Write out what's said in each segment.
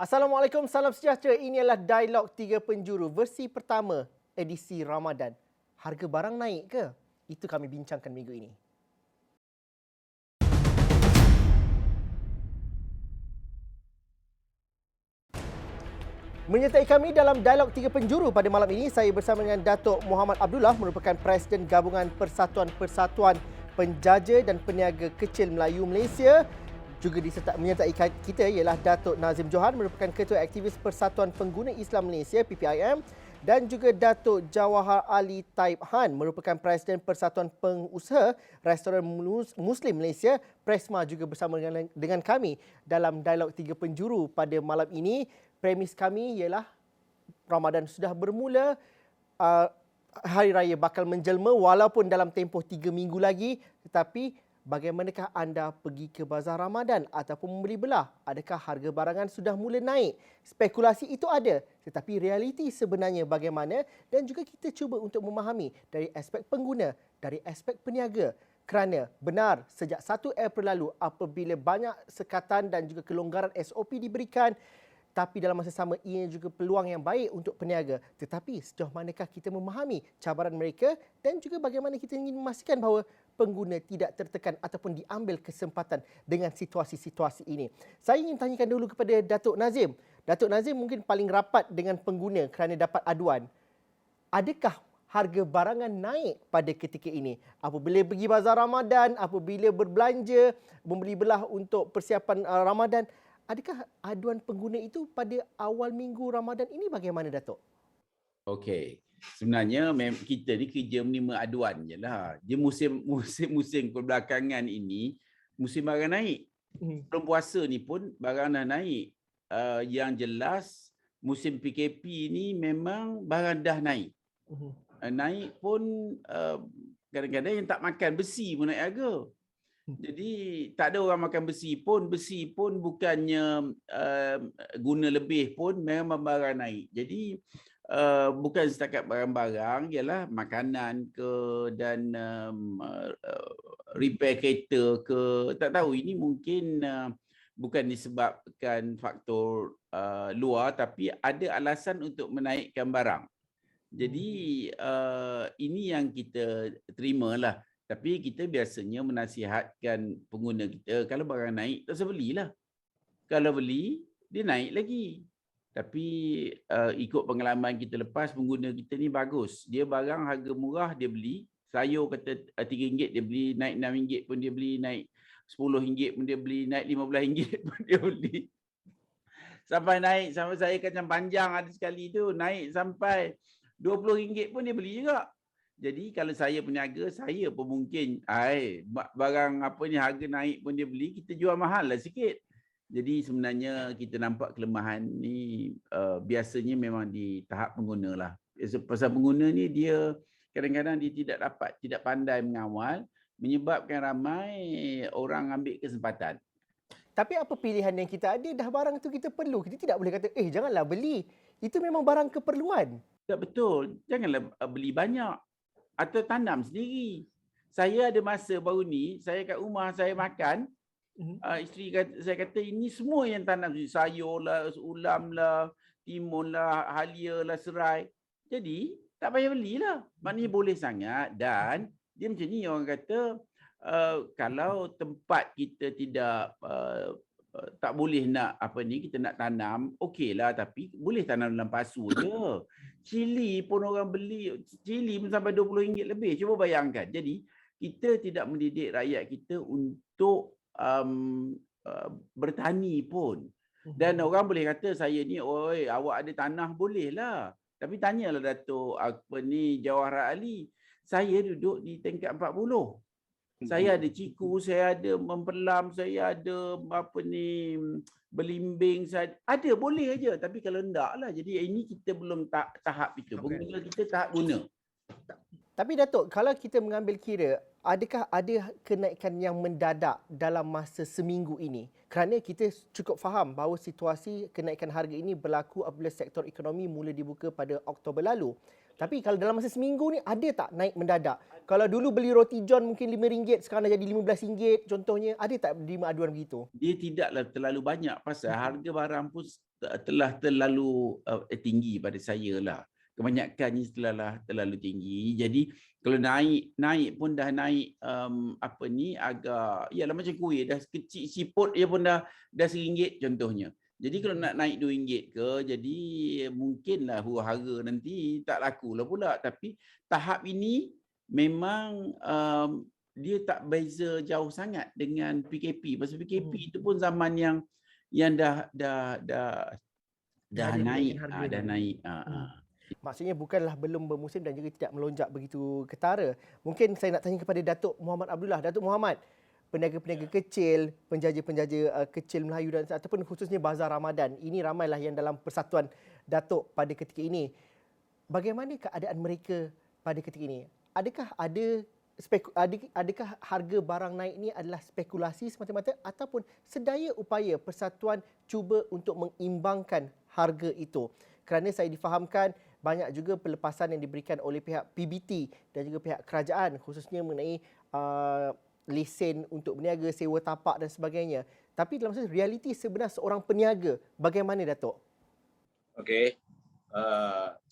Assalamualaikum, salam sejahtera. Ini adalah Dialog Tiga Penjuru, versi pertama edisi Ramadan. Harga barang naik ke? Itu kami bincangkan minggu ini. Menyertai kami dalam Dialog Tiga Penjuru pada malam ini, saya bersama dengan Datuk Muhammad Abdullah, merupakan Presiden Gabungan Persatuan-Persatuan Penjaja dan Peniaga Kecil Melayu Malaysia. Juga menyertai kita ialah Datuk Nazim Johan, merupakan Ketua Aktivis Persatuan Pengguna Islam Malaysia (PPIM), dan juga Datuk Jawahar Ali Taib Han, merupakan Presiden Persatuan Pengusaha Restoran Muslim Malaysia (PRESMA), juga bersama dengan kami dalam Dialog Tiga Penjuru pada malam ini. Premis kami ialah Ramadan sudah bermula, Hari Raya bakal menjelma walaupun dalam tempoh 3 minggu lagi, tetapi bagaimanakah anda pergi ke bazar Ramadan ataupun membeli belah? Adakah harga barangan sudah mula naik? Spekulasi itu ada, tetapi realiti sebenarnya bagaimana? Dan juga kita cuba untuk memahami dari aspek pengguna, dari aspek peniaga. Kerana benar, sejak 1 April lalu apabila banyak sekatan dan juga kelonggaran SOP diberikan, tapi dalam masa sama ia juga peluang yang baik untuk peniaga. Tetapi sejauh manakah kita memahami cabaran mereka dan juga bagaimana kita ingin memastikan bahawa pengguna tidak tertekan ataupun diambil kesempatan dengan situasi-situasi ini. Saya ingin tanyakan dulu kepada Datuk Nazim. Datuk Nazim mungkin paling rapat dengan pengguna kerana dapat aduan. Adakah harga barangan naik pada ketika ini? Apabila pergi bazar Ramadan, apabila berbelanja, membeli belah untuk persiapan Ramadan, adakah aduan pengguna itu pada awal minggu Ramadan ini bagaimana, Datuk? Okey. Sebenarnya kita ni kerja menerima aduan je lah. Dia musim perbelakangan ini, musim barang naik. Sebelum puasa ni pun barang dah naik. Yang jelas, musim PKP ni memang barang dah naik. Naik pun kadang-kadang yang tak makan besi pun naik harga. Jadi tak ada orang makan besi pun bukannya guna lebih pun memang barang naik. Jadi bukan setakat barang-barang, ialah makanan ke dan repair kereta ke, tak tahu. Ini mungkin bukan disebabkan faktor luar, tapi ada alasan untuk menaikkan barang. Jadi ini yang kita terimalah. Tapi kita biasanya menasihatkan pengguna kita, kalau barang naik, tak usah belilah. Kalau beli, dia naik lagi. Tapi ikut pengalaman kita lepas, pengguna kita ni bagus. Dia barang harga murah, dia beli. Sayur kata RM3, dia beli. Naik RM6 pun dia beli. Naik RM10 pun dia beli. Naik RM15 pun dia beli. Sampai saya kacang panjang ada sekali tu. Naik sampai RM20 pun dia beli juga. Jadi kalau saya peniaga, saya pun mungkin barang apa ni harga naik pun dia beli, kita jual mahal lah sikit. Jadi sebenarnya kita nampak kelemahan ni biasanya memang di tahap pengguna lah. Pasal pengguna ni dia kadang-kadang dia tidak pandai mengawal, menyebabkan ramai orang ambil kesempatan. Tapi apa pilihan yang kita ada? Dah barang tu kita perlu. Kita tidak boleh kata, janganlah beli. Itu memang barang keperluan. Tak betul. Janganlah beli banyak. Atau tanam sendiri. Saya ada masa baru ni, saya kat rumah saya makan, isteri saya kata ini semua yang tanam sendiri. Sayur lah, ulam lah, timun lah, halia lah, serai. Jadi, tak payah belilah. Maknanya boleh sangat. Dan dia macam ni orang kata, kalau tempat kita tidak tak boleh nak kita nak tanam, okeylah, tapi boleh tanam dalam pasu je. Cili pun orang beli, cili pun sampai RM20 lebih. Cuba bayangkan. Jadi kita tidak mendidik rakyat kita untuk bertani pun. Dan orang boleh kata saya ni, oi, awak ada tanah, bolehlah. Tapi tanyalah Datuk Jawahar Ali. Saya duduk di tingkat 40. Saya ada ciku, saya ada memperlam, saya ada belimbing, saya ada, boleh aja. Tapi kalau enggak lah. Jadi ini kita belum tahap itu. Pengguna kita tahap guna. Tapi Datuk, kalau kita mengambil kira, adakah ada kenaikan yang mendadak dalam masa seminggu ini? Kerana kita cukup faham bahawa situasi kenaikan harga ini berlaku apabila sektor ekonomi mula dibuka pada Oktober lalu. Tapi kalau dalam masa seminggu ni ada tak naik mendadak? Kalau dulu beli roti john mungkin RM5, sekarang dah jadi RM15 contohnya. Ada tak terima aduan begitu? Dia tidaklah terlalu banyak pasal harga barang pun telah terlalu tinggi pada saya lah. Kebanyakannya terlalu tinggi. Jadi kalau naik pun dah naik agak yalah macam kuih dah kecil siput dia pun dah RM1 contohnya. Jadi kalau nak naik RM2 ke, jadi mungkinlah huru-hara nanti tak lakulah pula. Tapi tahap ini memang dia tak beza jauh sangat dengan PKP. Pasal PKP itu pun zaman yang dah naik, dah naik. Maksudnya bukanlah belum bermusim dan juga tidak melonjak begitu ketara. Mungkin saya nak tanya kepada Datuk Muhammad Abdullah. Datuk Muhammad, peniaga-peniaga kecil, penjaja-penjaja kecil Melayu dan ataupun khususnya Bazar Ramadan. Ini ramailah yang dalam persatuan Datuk pada ketika ini. Bagaimana keadaan mereka pada ketika ini? Adakah harga barang naik ni adalah spekulasi semata-mata ataupun sedaya upaya persatuan cuba untuk mengimbangkan harga itu? Kerana saya difahamkan banyak juga pelepasan yang diberikan oleh pihak PBT dan juga pihak kerajaan khususnya mengenai lesen untuk berniaga, sewa tapak dan sebagainya. Tapi dalam realiti sebenar seorang peniaga, bagaimana Datuk? Okey.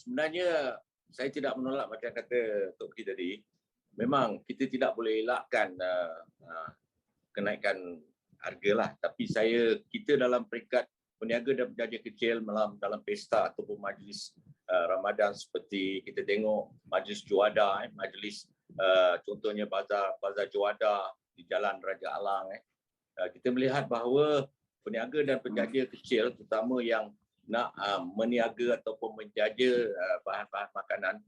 Sebenarnya saya tidak menolak macam kata Tok Ki tadi. Memang kita tidak boleh elakkan kenaikan harga lah. Tapi kita dalam peringkat peniaga dan penjaja kecil dalam pesta ataupun majlis Ramadan seperti kita tengok majlis Juada, majlis contohnya bazar Juada di Jalan Raja Alang. Kita melihat bahawa peniaga dan penjaja kecil terutama yang nak meniaga ataupun menjaja bahan-bahan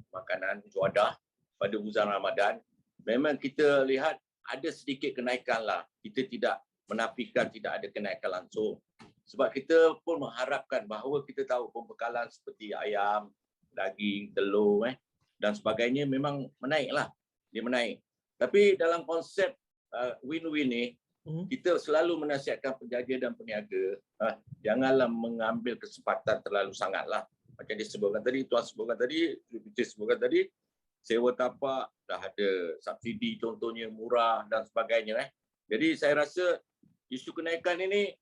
makanan Juada pada bulan Ramadan, memang kita lihat ada sedikit kenaikan lah. Kita tidak menafikan tidak ada kenaikan langsung. Sebab kita pun mengharapkan bahawa kita tahu pembekalan seperti ayam, daging, telur dan sebagainya memang menaiklah. Dia menaik. Tapi dalam konsep win-win ni, kita selalu menasihatkan penjaja dan peniaga, janganlah mengambil kesempatan terlalu sangatlah. Macam dia sebutkan tadi, Tuan sebutkan tadi, Peter sebutkan tadi, sewa tapak dah ada subsidi contohnya murah dan sebagainya. Jadi saya rasa isu kenaikan ini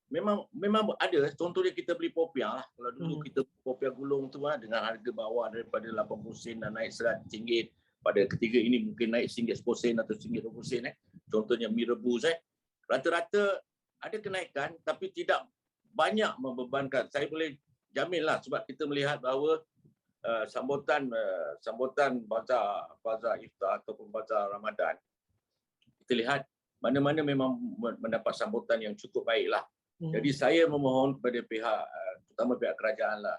memang ada. Contohnya kita beli popiah lah. Kalau dulu kita popiah gulung tu dengan harga bawah daripada 80 sen dan naik RM100. Pada ketiga ini mungkin naik RM1 10 sen atau RM1 20 sen. Contohnya mie rebus. Rata-rata ada kenaikan tapi tidak banyak membebankan. Saya boleh jaminlah sebab kita melihat bahawa sambutan bazar iftar ataupun bazar Ramadan, kita lihat mana-mana memang mendapat sambutan yang cukup baiklah. Jadi saya memohon kepada pihak terutama pihak kerajaan lah,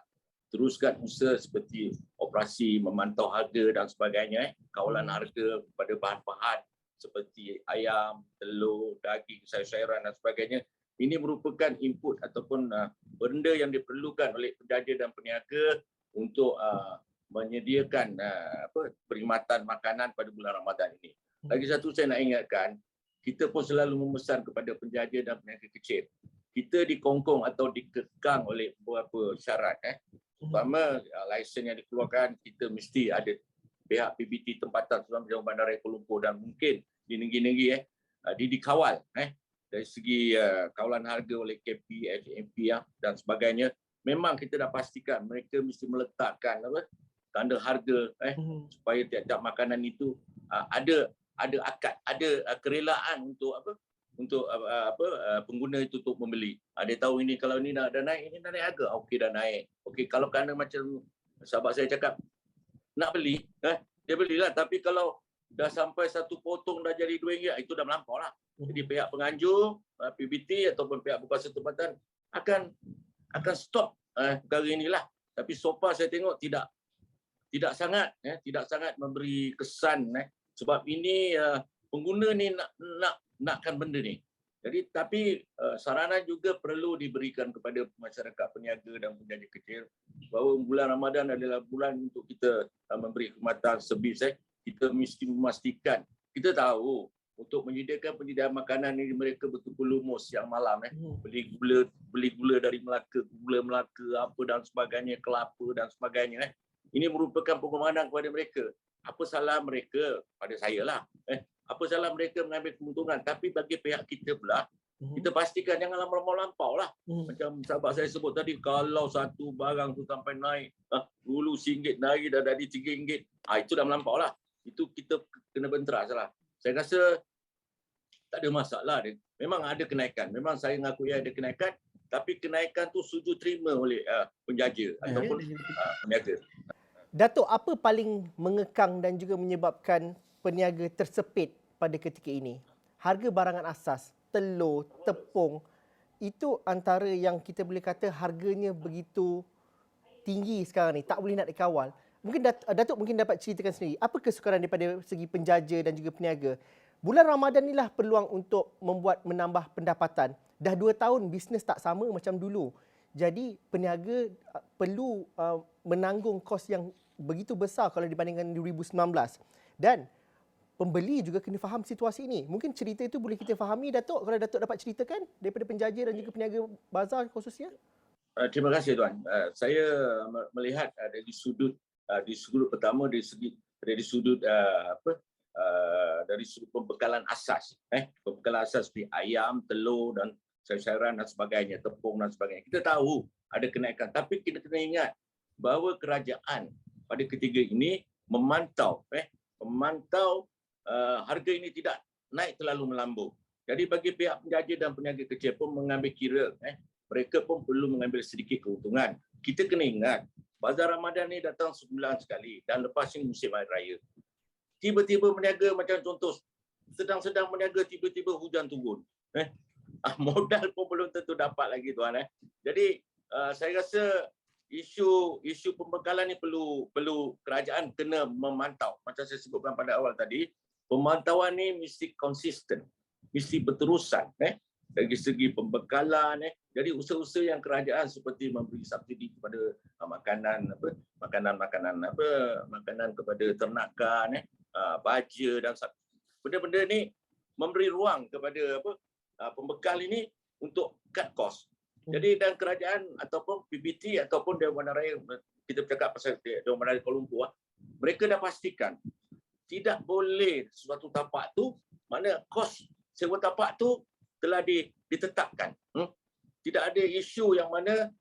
teruskan usaha seperti operasi memantau harga dan sebagainya, kawalan harga pada bahan-bahan seperti ayam, telur, daging, sayur-sayuran dan sebagainya. Ini merupakan input ataupun benda yang diperlukan oleh penjaja dan peniaga untuk menyediakan perkhidmatan makanan pada bulan Ramadan ini. Lagi satu saya nak ingatkan, kita pun selalu memesan kepada penjaja dan peniaga kecil. Kita dikongkong atau dikekang oleh beberapa syarat. Terutama lesen yang dikeluarkan, kita mesti ada pihak PBT tempatan Sulawesi Bandaraya Kuala Lumpur dan mungkin di negeri-negeri dikawal dari segi kawalan harga oleh KP, HMP dan sebagainya. Memang kita dah pastikan mereka mesti meletakkan tanda harga supaya tiap-tiap makanan itu ada akad, ada kerelaan untuk pengguna itu untuk membeli. Dia tahu ini kalau ini dah naik, ini dah naik harga. Okey dah naik. Okey kalau kerana macam sahabat saya cakap nak beli, dia belilah. Tapi kalau dah sampai satu potong dah jadi RM2, itu dah melampau lah. Jadi pihak penganjur, PBT ataupun pihak berkuasa tempatan akan stop perkara inilah. Tapi so far saya tengok tidak sangat memberi kesan sebab ini pengguna ni nakkan benda ni. Jadi tapi saranan juga perlu diberikan kepada masyarakat peniaga dan penjaja kecil bahawa bulan Ramadan adalah bulan untuk kita memberi khidmatan sebis. Kita mesti memastikan, kita tahu untuk menyediakan penyediaan makanan ini mereka betul-betul lumus siang malam beli gula dari Melaka, gula Melaka apa dan sebagainya, kelapa dan sebagainya Ini merupakan pengorbanan kepada mereka. Apa salah mereka? Pada saya lah. Apa salah mereka mengambil keuntungan? Tapi bagi pihak kita pula, kita pastikan jangan lampau lah. Macam sahabat saya sebut tadi, kalau satu barang tu sampai naik, dulu RM1 naik dah jadi RM3, itu dah melampau lah. Itu kita kena benteras lah. Saya rasa tak ada masalah dia. Memang ada kenaikan. Memang saya mengakui ada kenaikan, tapi kenaikan tu sujud terima oleh penjaja ataupun peniaga. Datuk, apa paling mengekang dan juga menyebabkan peniaga tersepit pada ketika ini? Harga barangan asas, telur, tepung, itu antara yang kita boleh kata harganya begitu tinggi sekarang ni, tak boleh nak dikawal. Mungkin Datuk mungkin dapat ceritakan sendiri, apa kesukaran daripada segi penjaja dan juga peniaga? Bulan Ramadan inilah peluang untuk menambah pendapatan. Dah 2 tahun bisnes tak sama macam dulu. Jadi peniaga perlu menanggung kos yang begitu besar kalau dibandingkan 2019. Dan pembeli juga kena faham situasi ini. Mungkin cerita itu boleh kita fahami, Datuk, kalau Datuk dapat ceritakan daripada penjaja dan juga peniaga bazar khususnya. Terima kasih Tuan. Saya melihat dari sudut pertama dari sudut pembekalan asas. Pembekalan asas seperti ayam, telur dan sayur-sayuran dan sebagainya, tepung dan sebagainya. Kita tahu ada kenaikan, tapi kita kena ingat bahawa kerajaan pada ketiga ini memantau harga ini tidak naik terlalu melambung. Jadi bagi pihak penjaja dan peniaga kecil pun mengambil kira, mereka pun perlu mengambil sedikit keuntungan. Kita kena ingat, bazar Ramadan ni datang sebulan sekali dan lepas ini musim hari raya. Tiba-tiba meniaga macam contoh, sedang-sedang meniaga tiba-tiba hujan turun. Modal pun belum tentu dapat lagi Tuan. Jadi saya rasa isu pembekalan ni perlu kerajaan kena memantau. Macam saya sebutkan pada awal tadi, pemantauan ni mesti konsisten, mesti berterusan dari segi pembekalan. Jadi usaha-usaha yang kerajaan seperti memberi subsidi kepada makanan kepada ternakan, baja dan benda-benda ni memberi ruang kepada pembekal ini untuk cut cost. Jadi dan kerajaan ataupun PBT ataupun Dewan Bandar Raya, kita bercakap pasal Dewan Bandar Raya Kuala Lumpur, mereka dah pastikan tidak boleh suatu tapak tu, mana kos sewa tapak tu telah ditetapkan. Tidak ada isu yang mana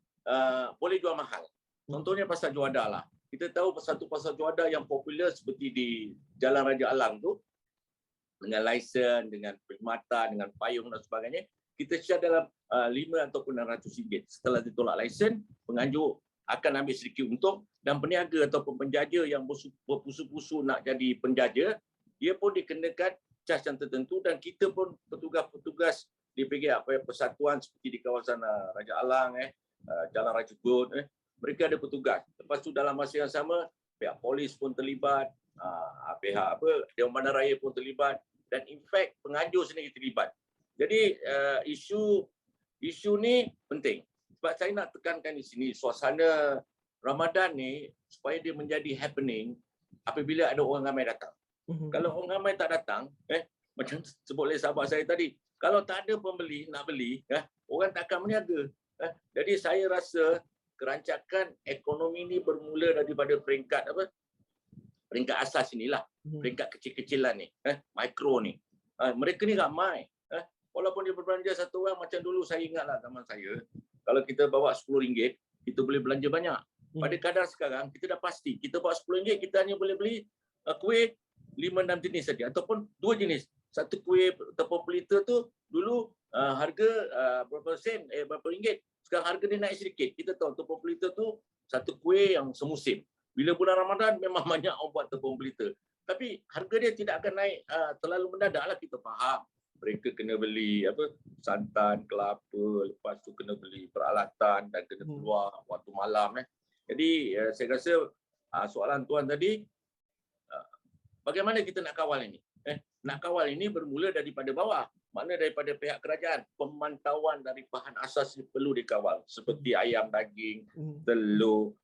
boleh jual mahal. Contohnya pasal juada lah. Kita tahu satu pasal juada yang popular seperti di Jalan Raja Alang tu, dengan lesen, dengan perkhidmatan, dengan payung dan sebagainya, kita share dalam RM5 ataupun RM600. Setelah ditolak lesen, penganjur akan ambil sedikit untung dan peniaga ataupun penjaja yang berpusu-pusu nak jadi penjaja, dia pun dikenakan cas yang tertentu dan kita pun petugas-petugas di persatuan seperti di kawasan Raja Alang, Jalan Raja Gut, mereka ada petugas. Lepas tu dalam masa yang sama, pihak polis pun terlibat, pihak Dewan Bandar Raya pun terlibat dan in fact penganjur sendiri terlibat. Jadi isu ni penting. Sebab saya nak tekankan di sini, suasana Ramadan ni supaya dia menjadi happening apabila ada orang ramai datang. Kalau orang ramai tak datang, macam sebut oleh sahabat saya tadi, kalau tak ada pembeli nak beli, orang tak akan berniaga. Jadi saya rasa kerancakan ekonomi ni bermula daripada peringkat asas inilah, peringkat kecil-kecilan ni, mikro ni. Mereka ni ramai. Walaupun dia berbelanja satu orang, macam dulu saya ingatlah zaman saya, kalau kita bawa RM10, kita boleh belanja banyak. Pada kadar sekarang, kita dah pasti, kita bawa RM10, kita hanya boleh beli kuih 5-6 jenis saja, ataupun 2 jenis. Satu kuih tepung pelita tu, dulu harga berapa sen, berapa ringgit. Sekarang harga dia naik sedikit. Kita tahu tepung pelita tu, satu kuih yang semusim. Bila bulan Ramadan, memang banyak orang buat tepung pelita. Tapi harga dia tidak akan naik terlalu mendadak lah, kita faham. Mereka kena beli santan, kelapa, lepas tu kena beli peralatan dan kena keluar waktu malam. Jadi saya rasa soalan tuan tadi, bagaimana kita nak kawal ini? Nak kawal ini bermula daripada bawah, makna daripada pihak kerajaan. Pemantauan dari bahan asas perlu dikawal seperti ayam, daging, telur,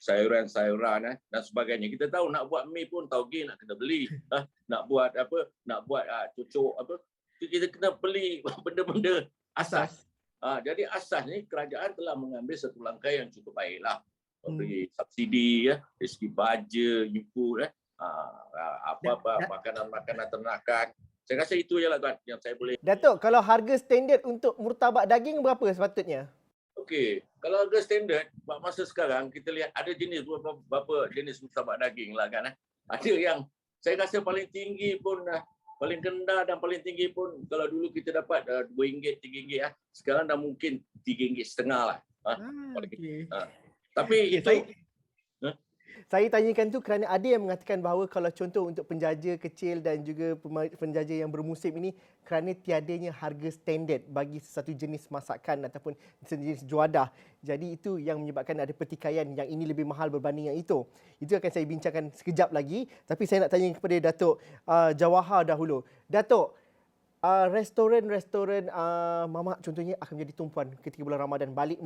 sayuran-sayuran dan sebagainya. Kita tahu nak buat mi pun tauge nak kena beli. Nak buat cucuk kita kena beli benda-benda asas. Jadi asas ni kerajaan telah mengambil satu langkah yang cukup baiklah. memberi subsidi dari segi baja, input apa-apa makanan-makanan ternakan. Saya rasa itu je lah tuan yang saya boleh. Datuk, kalau harga standard untuk murtabak daging berapa sepatutnya? Okey, kalau harga standard masa sekarang kita lihat ada jenis berapa jenis murtabak daging lah kan. Ada yang saya rasa paling tinggi pun paling rendah dan paling tinggi pun kalau dulu kita dapat RM2, RM3 sekarang dah mungkin RM3.5 lah. Okay. Tapi Okay, itu saya tanyakan tu kerana ada yang mengatakan bahawa kalau contoh untuk penjaja kecil dan juga penjaja yang bermusim ini kerana tiadanya harga standard bagi sesuatu jenis masakan ataupun sejenis juadah. Jadi itu yang menyebabkan ada pertikaian yang ini lebih mahal berbanding yang itu. Itu akan saya bincangkan sekejap lagi. Tapi saya nak tanya kepada Datuk Jawahar dahulu. Datuk, restoran-restoran mamak contohnya akan menjadi tumpuan ketika bulan Ramadan, balik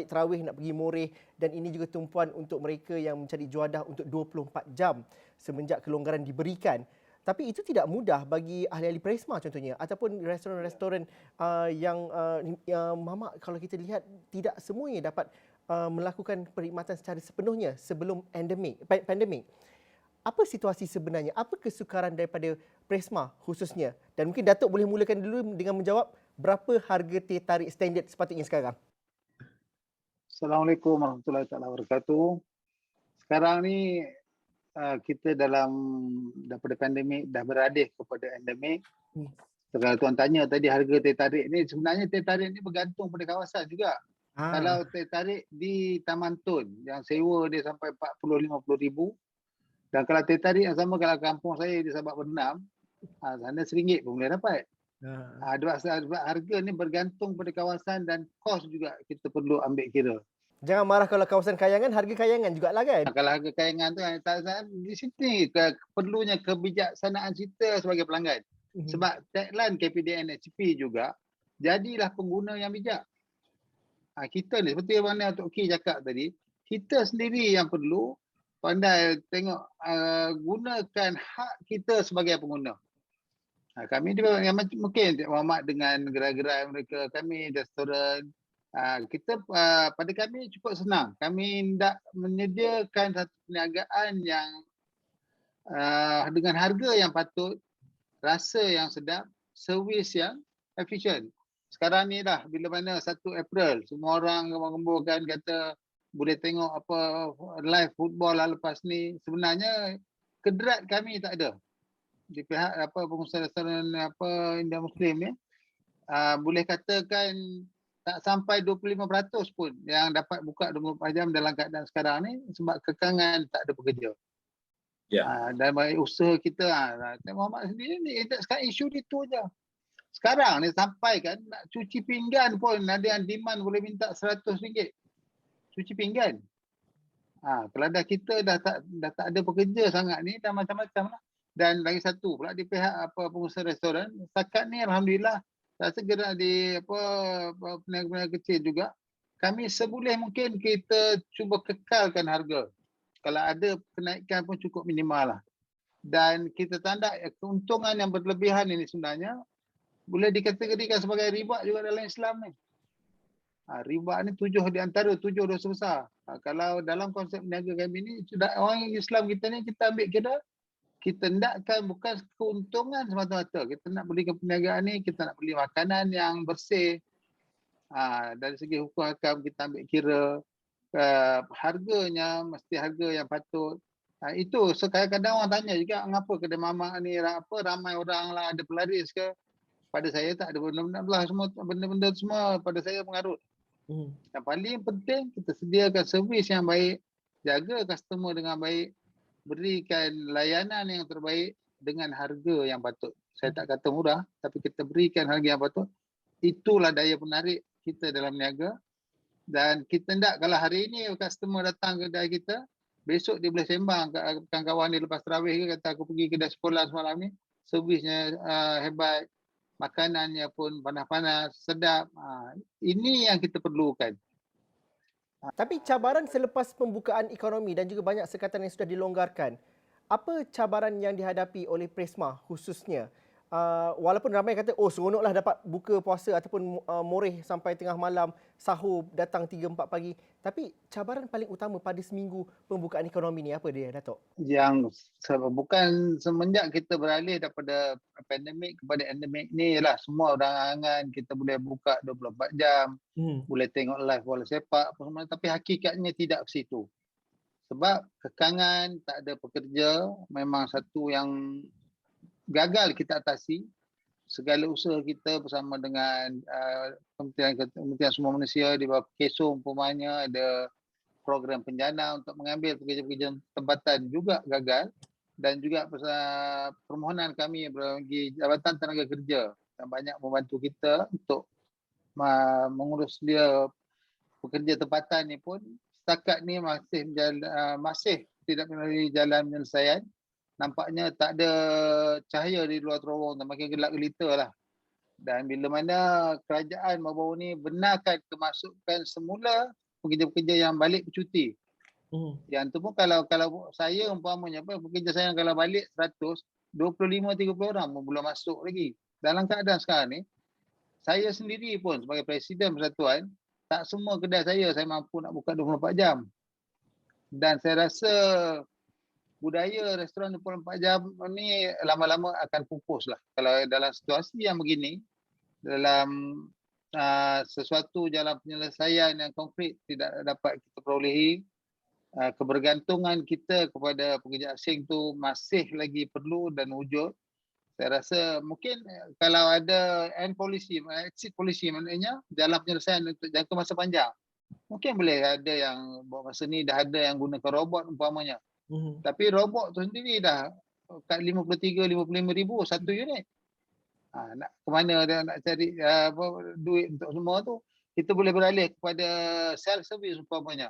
tarawih nak pergi moreh, dan ini juga tumpuan untuk mereka yang mencari juadah untuk 24 jam semenjak kelonggaran diberikan. Tapi itu tidak mudah bagi ahli-ahli Prisma contohnya ataupun restoran-restoran yang mamak kalau kita lihat tidak semuanya dapat melakukan perkhidmatan secara sepenuhnya sebelum pandemik. Apa situasi sebenarnya? Apa kesukaran daripada Prisma khususnya? Dan mungkin Datuk boleh mulakan dulu dengan menjawab berapa harga teh tarik standard sepatutnya sekarang? Assalamualaikum warahmatullahi wabarakatuh. Sekarang ni kita daripada pandemik dah beradih kepada endemik. Kalau tuan tanya tadi harga teh tarik ni, sebenarnya teh tarik ni bergantung pada kawasan juga. Kalau teh tarik di Taman Tun yang sewa dia sampai 40-50 ribu. Dan kalau teh tarik yang sama kalau kampung saya di Sabak Bernam, sana RM1 pun boleh dapat. Sebab harga ni bergantung pada kawasan dan kos juga kita perlu ambil kira. Jangan marah kalau kawasan Kayangan, harga Kayangan jugalah kan? Kalau harga Kayangan tu di sini perlunya kebijaksanaan kita sebagai pelanggan. Sebab tagline KPDN HCP juga, jadilah pengguna yang bijak. Kita ni seperti mana Tok Ki cakap tadi, kita sendiri yang perlu pandai tengok gunakan hak kita sebagai pengguna. Kami yang mungkin Muhammad dengan gerai-gerai mereka, kami restoran, kita pada kami cukup senang. Kami hendak menyediakan satu perniagaan yang dengan harga yang patut, rasa yang sedap, servis yang efisien. Sekarang ni dah bila mana 1 April, semua orang gembor-gemborkan kata boleh tengok apa live football lah lepas ni. Sebenarnya kedrat kami tak ada. Di pihak pengusaha restoran India Muslim ni boleh katakan tak sampai 25% pun yang dapat buka 24 jam dalam keadaan sekarang ni sebab kekangan tak ada pekerja. Dan usaha kita Muhammad sendiri ni sekarang isu itu je. Sekarang ni sampai kan nak cuci pinggan pun ada yang demand boleh minta RM100 cuci pinggan. Kalau dah kita dah tak ada pekerja sangat ni dah macam-macam lah. Dan lagi satu pula di pihak pengusaha restoran, setakat ni alhamdulillah tak segera di peniaga-peniaga kecil juga, kami seboleh mungkin kita cuba kekalkan harga. Kalau ada kenaikan pun cukup minimal lah. Dan kita tanda keuntungan yang berlebihan ini sebenarnya boleh dikategorikan sebagai riba juga dalam Islam ni. Riba ni 7 di antara 7 dosa besar. Kalau dalam konsep peniaga kami ni, orang Islam kita ni kita ambil kira, kita hendakkan bukan keuntungan semata-mata. Kita nak belikan perniagaan ni, kita nak beli makanan yang bersih. Dari segi hukum hakam kita ambil kira, harganya mesti harga yang patut. Itu kadang-kadang orang tanya juga, mengapa kedai mamak ni ramai orang lah, ada pelaris ke? Pada saya tak ada benda-benda semua pada saya mengarut. Yang paling penting kita sediakan servis yang baik, jaga customer dengan baik, berikan layanan yang terbaik dengan harga yang patut. Saya tak kata murah, tapi kita berikan harga yang patut. Itulah daya penarik kita dalam niaga. Dan kita hendak kalau hari ini customer datang ke kedai kita, besok dia boleh sembang kawan-kawan dia lepas tarawih ke, kata aku pergi kedai sekolah semalam ni, servisnya hebat, makanannya pun panas-panas, sedap. Ini yang kita perlukan. Tapi cabaran selepas pembukaan ekonomi dan juga banyak sekatan yang sudah dilonggarkan, apa cabaran yang dihadapi oleh Prisma khususnya walaupun ramai kata seronoklah dapat buka puasa ataupun moreh sampai tengah malam, sahur datang 3-4 pagi. Tapi cabaran paling utama pada seminggu pembukaan ekonomi ni apa dia, Datuk? Yang bukan semenjak kita beralih daripada pandemik kepada endemik ni ialah semua udangan kita boleh buka 24 jam, boleh tengok live bola sepak apa semua, tapi hakikatnya tidak ke situ. Sebab kekangan, tak ada pekerja, memang satu yang gagal kita atasi. Segala usaha kita bersama dengan Kementerian Sumber Manusia di bawah KESO umpamanya, ada program penjana untuk mengambil pekerja-pekerja tempatan juga gagal, dan juga permohonan kami bagi Jabatan Tenaga Kerja yang banyak membantu kita untuk mengurus dia pekerja tempatan ni pun setakat ni masih tidak melalui jalan penyelesaian. Nampaknya tak ada cahaya di luar terowong dan makin gelap gelita lah. Dan bila mana kerajaan baru-baru ni benarkan kemasukan semula pekerja-pekerja yang balik bercuti. Yang tu pun kalau saya umpamanya pekerja saya kalau balik 100, 25-30 orang pun belum masuk lagi. Dalam keadaan sekarang ni, saya sendiri pun sebagai Presiden Persatuan, tak semua kedai saya mampu nak buka 24 jam. Dan saya rasa budaya restoran 24 jam ni lama-lama akan pupus lah. Kalau dalam situasi yang begini, dalam sesuatu jalan penyelesaian yang konkret tidak dapat kita perolehi, kebergantungan kita kepada pekerja asing tu masih lagi perlu dan wujud. Saya rasa mungkin kalau ada exit policy maknanya jalan penyelesaian untuk jangka masa panjang, mungkin boleh ada yang buat masa ni dah ada yang gunakan robot umpamanya. Tapi robot tu sendiri dah kat 53-55 ribu satu unit. Nak ke mana dia nak cari duit untuk semua tu, kita boleh beralih kepada self service umpamanya.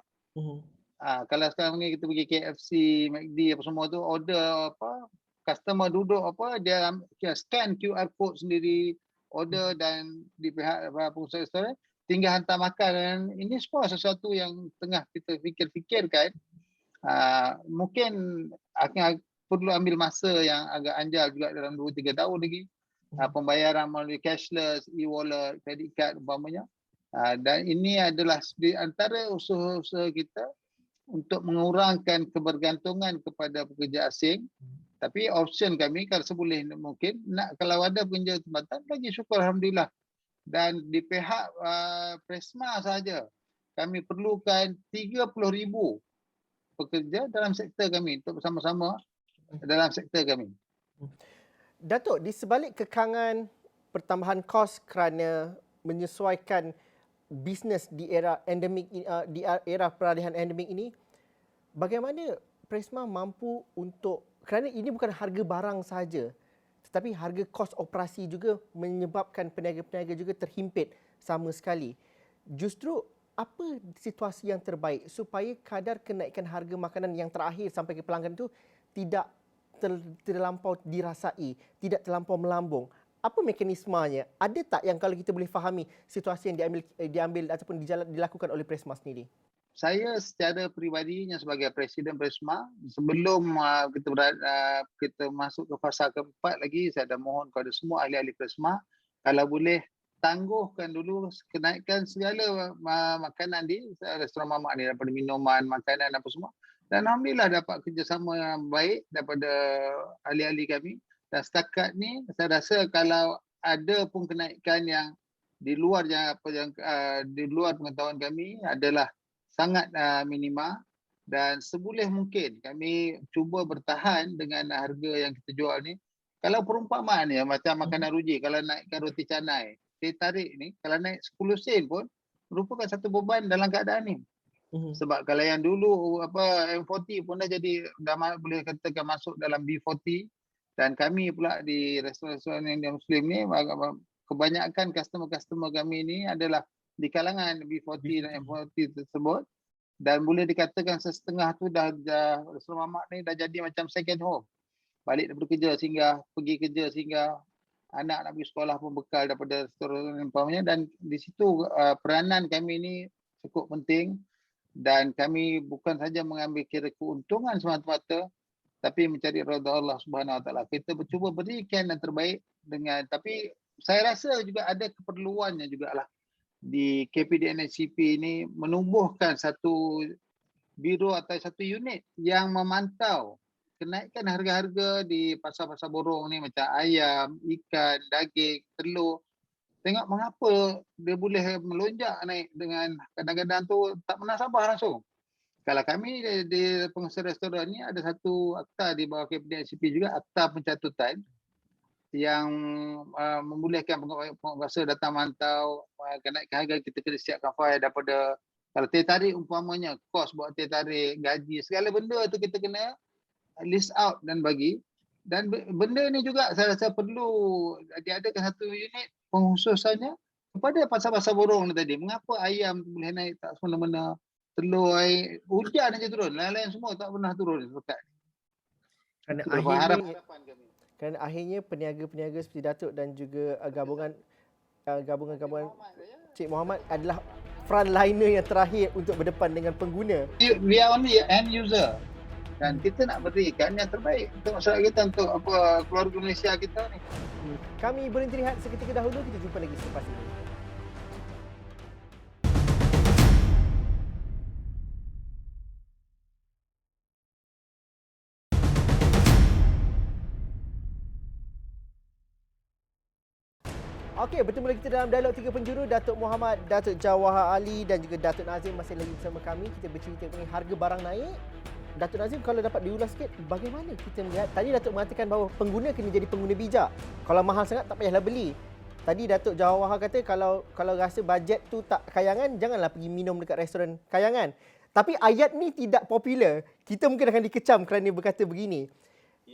Kalau sekarang ni kita pergi KFC, McD apa semua tu, order customer duduk dia scan QR code sendiri, order, dan di pihak pengusaha restoran tinggal hantar makan. Ini semua sesuatu yang tengah kita fikirkan. Mungkin akan perlu ambil masa yang agak anjal juga dalam 2-3 tahun lagi. Pembayaran melalui cashless, e-wallet, credit card umpamanya. Dan ini adalah di antara usaha-usaha kita untuk mengurangkan kebergantungan kepada pekerja asing. Tapi option kami kalau seboleh mungkin kalau ada pekerja tempatan, lagi syukur alhamdulillah. Dan di pihak Presma sahaja kami perlukan 30,000 pekerja dalam sektor kami untuk bersama-sama dalam sektor kami. Datuk, di sebalik kekangan pertambahan kos kerana menyesuaikan bisnes di era endemik, di era peralihan endemik ini, bagaimana Presma mampu untuk, kerana ini bukan harga barang sahaja, tetapi harga kos operasi juga menyebabkan peniaga-peniaga juga terhimpit sama sekali. Justru apa situasi yang terbaik supaya kadar kenaikan harga makanan yang terakhir sampai ke pelanggan itu tidak terlampau dirasai, tidak terlampau melambung? Apa mekanismenya? Ada tak yang kalau kita boleh fahami situasi yang diambil ataupun dilakukan oleh Presma sendiri? Saya secara peribadinya sebagai Presiden Presma, sebelum kita masuk ke fasa keempat lagi, saya dah mohon kepada semua ahli-ahli Presma, kalau boleh tangguhkan dulu kenaikan segala makanan di restoran mamak ni, daripada minuman, makanan apa semua. Dan alhamdulillah dapat kerjasama yang baik daripada ahli-ahli kami. Dan setakat ni saya rasa kalau ada pun kenaikan yang di luar di luar pengetahuan kami adalah sangat minima, dan seboleh mungkin kami cuba bertahan dengan harga yang kita jual ni. Kalau perumpamaan ya macam makanan ruji, kalau naikkan roti canai, teh tarik ni kalau naik 10 sen pun merupakan satu beban dalam keadaan ni. Sebab kalau yang dulu M40 pun dah boleh katakan masuk dalam B40, dan kami pula di restoran-restoran yang Muslim ni kebanyakan customer kami ni adalah di kalangan B40 dan M40 tersebut, dan boleh dikatakan setengah tu dah restoran mamak ni dah jadi macam second home. Balik daripada kerja singgah, pergi kerja singgah, anak nak pergi sekolah pun bekal daripada restoran umpamanya. Dan di situ peranan kami ni cukup penting, dan kami bukan saja mengambil kira keuntungan semata-mata, tapi mencari redha Allah Subhanahu Wa Taala. Kita cuba berikan yang terbaik dengan, tapi saya rasa juga ada keperluannya jugalah di KPDN SCP ini menumbuhkan satu biro atau satu unit yang memantau kenaikan harga-harga di pasar-pasar borong ni macam ayam, ikan, daging, telur. Tengok mengapa dia boleh melonjak naik dengan kadang-kadang tu tak pernah sabar langsung. Kalau kami di pengusaha restoran ni ada satu akta di bawah KPDN SCP juga, akta pencatutan yang membolehkan penguasa datang mantau kenaikan harga. Kita kena siapkan file daripada kalau teh tarik umpamanya, kos buat teh tarik, gaji, segala benda tu kita kena list out dan bagi. Dan benda ni juga saya rasa perlu diadakan satu unit penghususannya kepada pasar-pasar borong ni tadi. Mengapa ayam boleh naik tak semena-mena, telur, air, hujan aja turun, lain-lain semua tak pernah turun sepekat. Kerana Itulah akhirnya, harapan kami. kerana akhirnya peniaga-peniaga seperti Datuk dan juga gabungan-gabungan Cik Mohammad adalah frontliner yang terakhir untuk berdepan dengan pengguna. We are only end user. Dan kita nak berikan yang terbaik untuk masyarakat kita, untuk keluarga Malaysia kita ni. Kami berhenti rehat seketika dahulu, kita jumpa lagi selepas ini. Okey, bertemu lagi kita dalam Dialog Tiga Penjuru. Datuk Muhammad, Datuk Jawahar Ali dan juga Datuk Nazim masih lagi bersama kami. Kita bercerita mengenai harga barang naik. Datuk Nazim, kalau dapat diulas sikit, bagaimana kita melihat? Tadi Datuk mengatakan bahawa pengguna kena jadi pengguna bijak. Kalau mahal sangat, tak payahlah beli. Tadi Datuk Jawahar kata kalau rasa bajet tu tak kayangan, janganlah pergi minum dekat restoran kayangan. Tapi ayat ni tidak popular. Kita mungkin akan dikecam kerana berkata begini.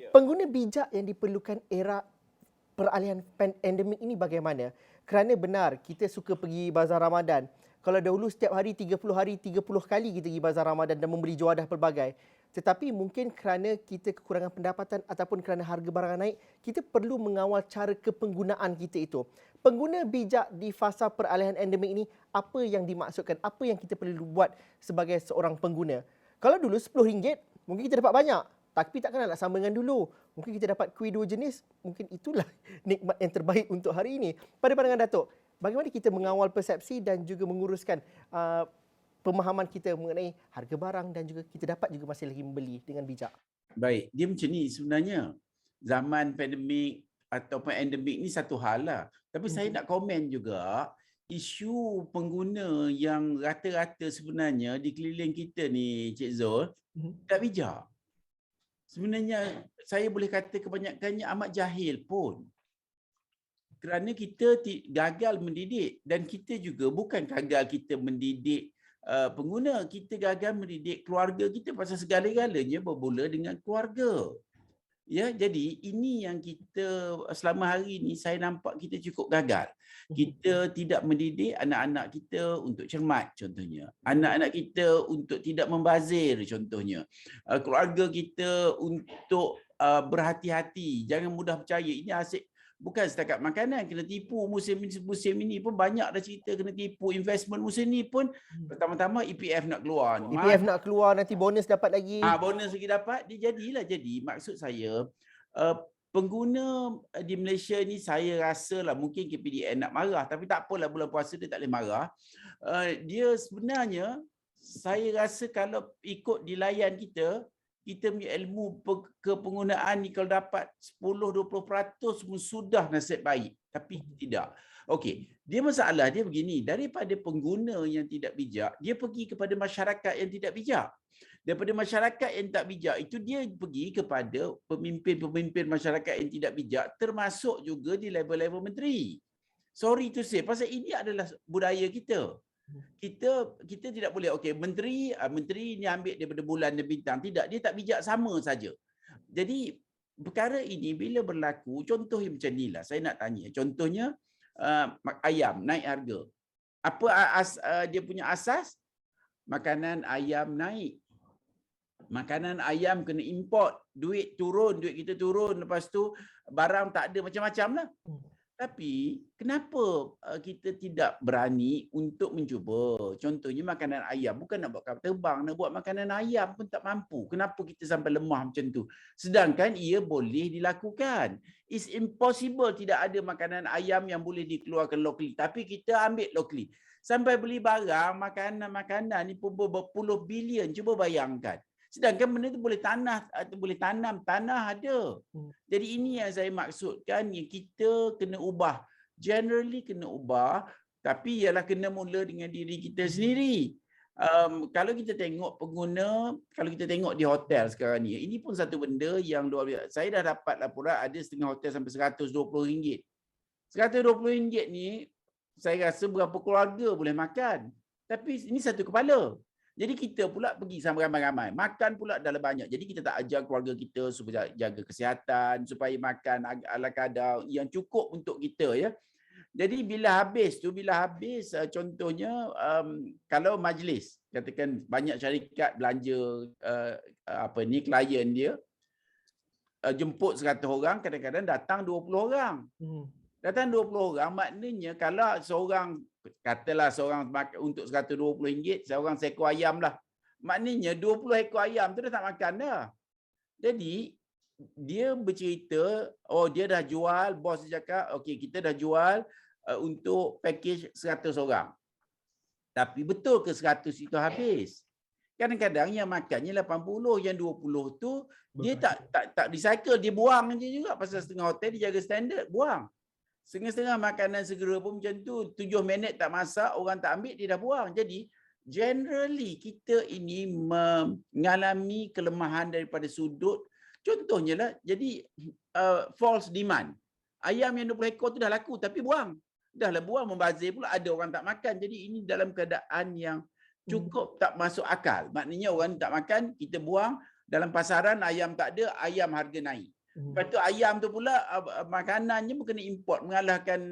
Pengguna bijak yang diperlukan era peralihan pandemik ini bagaimana? Kerana benar kita suka pergi bazar Ramadan. Kalau dahulu setiap hari 30 kali kita pergi bazar Ramadan dan membeli juadah pelbagai. Tetapi mungkin kerana kita kekurangan pendapatan ataupun kerana harga barang naik, kita perlu mengawal cara kepenggunaan kita itu. Pengguna bijak di fasa peralihan endemik ini, apa yang dimaksudkan? Apa yang kita perlu buat sebagai seorang pengguna? Kalau dulu RM10, mungkin kita dapat banyak. Tapi takkan nak sama dengan dulu. Mungkin kita dapat kuih 2 jenis. Mungkin itulah nikmat yang terbaik untuk hari ini. Pada pandangan Datuk, bagaimana kita mengawal persepsi dan juga menguruskan pemahaman kita mengenai harga barang dan juga kita dapat juga masih lagi membeli dengan bijak? Baik, dia macam ni sebenarnya. Zaman pandemik ataupun endemik ni satu hal lah. Tapi saya nak komen juga isu pengguna yang rata-rata sebenarnya di keliling kita ni, Cik Zul, tak bijak. Sebenarnya saya boleh kata kebanyakannya amat jahil pun. Kerana kita gagal mendidik, dan kita juga bukan gagal kita mendidik pengguna, kita gagal mendidik keluarga kita, pasal segala-galanya bermula dengan keluarga. Ya, jadi ini yang kita selama hari ini saya nampak kita cukup gagal. Kita tidak mendidik anak-anak kita untuk cermat contohnya. Anak-anak kita untuk tidak membazir contohnya. Keluarga kita untuk berhati-hati, jangan mudah percaya. Ini asyik bukan setakat makanan, kena tipu musim ini pun banyak dah cerita kena tipu. Investment musim ni pun pertama-tama EPF nak keluar. EPF nak keluar, nanti bonus dapat lagi. Bonus lagi dapat. Dia jadilah. Jadi maksud saya pengguna di Malaysia ni, saya rasa lah mungkin KPDN nak marah, tapi tak apalah, bulan puasa dia tak boleh marah. Dia sebenarnya saya rasa kalau ikut di layan kita punya ilmu kepenggunaan ni, kalau dapat 10-20% pun sudah nasib baik. Tapi tidak. Okey, dia masalah dia begini, daripada pengguna yang tidak bijak, dia pergi kepada masyarakat yang tidak bijak. Daripada masyarakat yang tak bijak itu, dia pergi kepada pemimpin-pemimpin masyarakat yang tidak bijak, termasuk juga di level-level menteri. Sorry to say, pasal ini adalah budaya kita. Kita tidak boleh, okey, menteri ni ambil daripada bulan dan bintang. Tidak, dia tak bijak sama saja. Jadi perkara ini bila berlaku, contoh yang macam inilah saya nak tanya. Contohnya ayam naik harga. Apa dia punya asas? Makanan ayam naik. Makanan ayam kena import, duit turun, duit kita turun, lepas tu barang tak ada, macam-macam lah. Tapi kenapa kita tidak berani untuk mencuba? Contohnya makanan ayam, bukan nak buat kapal terbang, nak buat makanan ayam pun tak mampu. Kenapa kita sampai lemah macam tu? Sedangkan ia boleh dilakukan. It's impossible tidak ada makanan ayam yang boleh dikeluarkan locally. Tapi kita ambil locally. Sampai beli barang, makanan ni pun berpuluh bilion. Cuba bayangkan. Sedangkan benda tu boleh tanam, tanah ada. Jadi ini yang saya maksudkan, yang kita kena ubah. Generally kena ubah, tapi ialah kena mula dengan diri kita sendiri. Kalau kita tengok pengguna, kalau kita tengok di hotel sekarang ni, ini pun satu benda yang luar biasa. Saya dah dapat laporan ada setengah hotel sampai RM120. RM120 ni, saya rasa berapa keluarga boleh makan. Tapi ini satu kepala. Jadi kita pula pergi sama ramai-ramai. Makan pula dalam banyak. Jadi kita tak ajar keluarga kita supaya jaga kesihatan, supaya makan ala kadar yang cukup untuk kita, ya. Jadi bila habis contohnya kalau majlis, katakan banyak syarikat belanja klien dia jemput 100 orang, kadang-kadang datang 20 orang. Datang 20 orang, maknanya kalau seorang, katalah seorang untuk RM120, seorang seekor ayam lah. Maknanya 20 ekor ayam tu dah tak makan dah. Jadi, dia bercerita, dia dah jual, bos dia cakap, okey kita dah jual untuk package 100 orang. Tapi betul ke 100 itu habis? Kadang-kadang yang makannya 80, yang 20 tu dia tak recycle, dia buang je juga. Pasal setengah hotel dia jaga standard, buang. Setengah-setengah makanan segera pun macam tu. 7 minit tak masak, orang tak ambil, dia dah buang. Jadi, generally kita ini mengalami kelemahan daripada sudut. Contohnya lah, jadi false demand. Ayam yang 20 ekor tu dah laku, tapi buang. Dah lah buang, membazir pula, ada orang tak makan. Jadi ini dalam keadaan yang cukup tak masuk akal. Maknanya orang tak makan, kita buang. Dalam pasaran ayam tak ada, ayam harga naik. Lepas tu ayam tu pula makanannya kena import, mengalahkan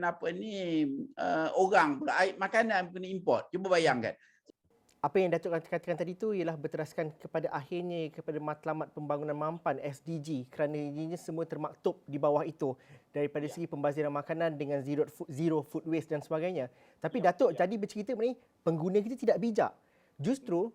orang pula makanan kena import. Cuba bayangkan. Apa yang Datuk katakan tadi tu ialah berteraskan kepada akhirnya kepada matlamat pembangunan mampan SDG, kerana ini semua termaktub di bawah itu daripada segi pembaziran makanan dengan zero food waste dan sebagainya. Tapi Datuk tadi bercerita mengenai pengguna kita tidak bijak. Justru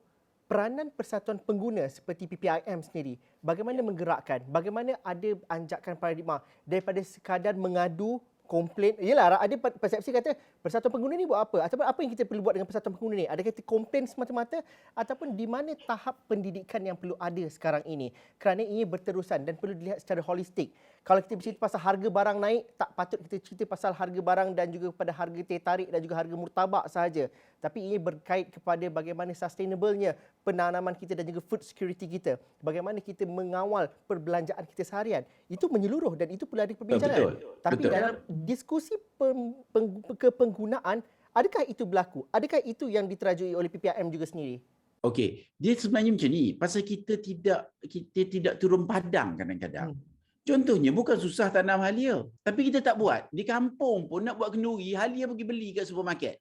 peranan persatuan pengguna seperti PPIM sendiri, bagaimana menggerakkan, bagaimana ada anjakan paradigma daripada sekadar mengadu, komplain. Yelah, ada persepsi kata persatuan pengguna ni buat apa? Ataupun apa yang kita perlu buat dengan persatuan pengguna ni? Adakah kita komplain semata-mata ataupun di mana tahap pendidikan yang perlu ada sekarang ini? Kerana ini berterusan dan perlu dilihat secara holistik. Kalau kita bercerita pasal harga barang naik, tak patut kita cerita pasal harga barang dan juga pada harga teh tarik dan juga harga murtabak sahaja. Tapi ini berkait kepada bagaimana sustainable-nya penanaman kita dan juga food security kita. Bagaimana kita mengawal perbelanjaan kita seharian. Itu menyeluruh dan itu perlu ada perbincangan. Tapi dalam diskusi kepenggunaan, adakah itu berlaku? Adakah itu yang diterajui oleh PPIM juga sendiri? Okey, dia sebenarnya macam ni. Pasal kita tidak turun padang kadang-kadang. Contohnya bukan susah tanam halia, tapi kita tak buat. Di kampung pun nak buat kenduri, halia pergi beli kat supermarket.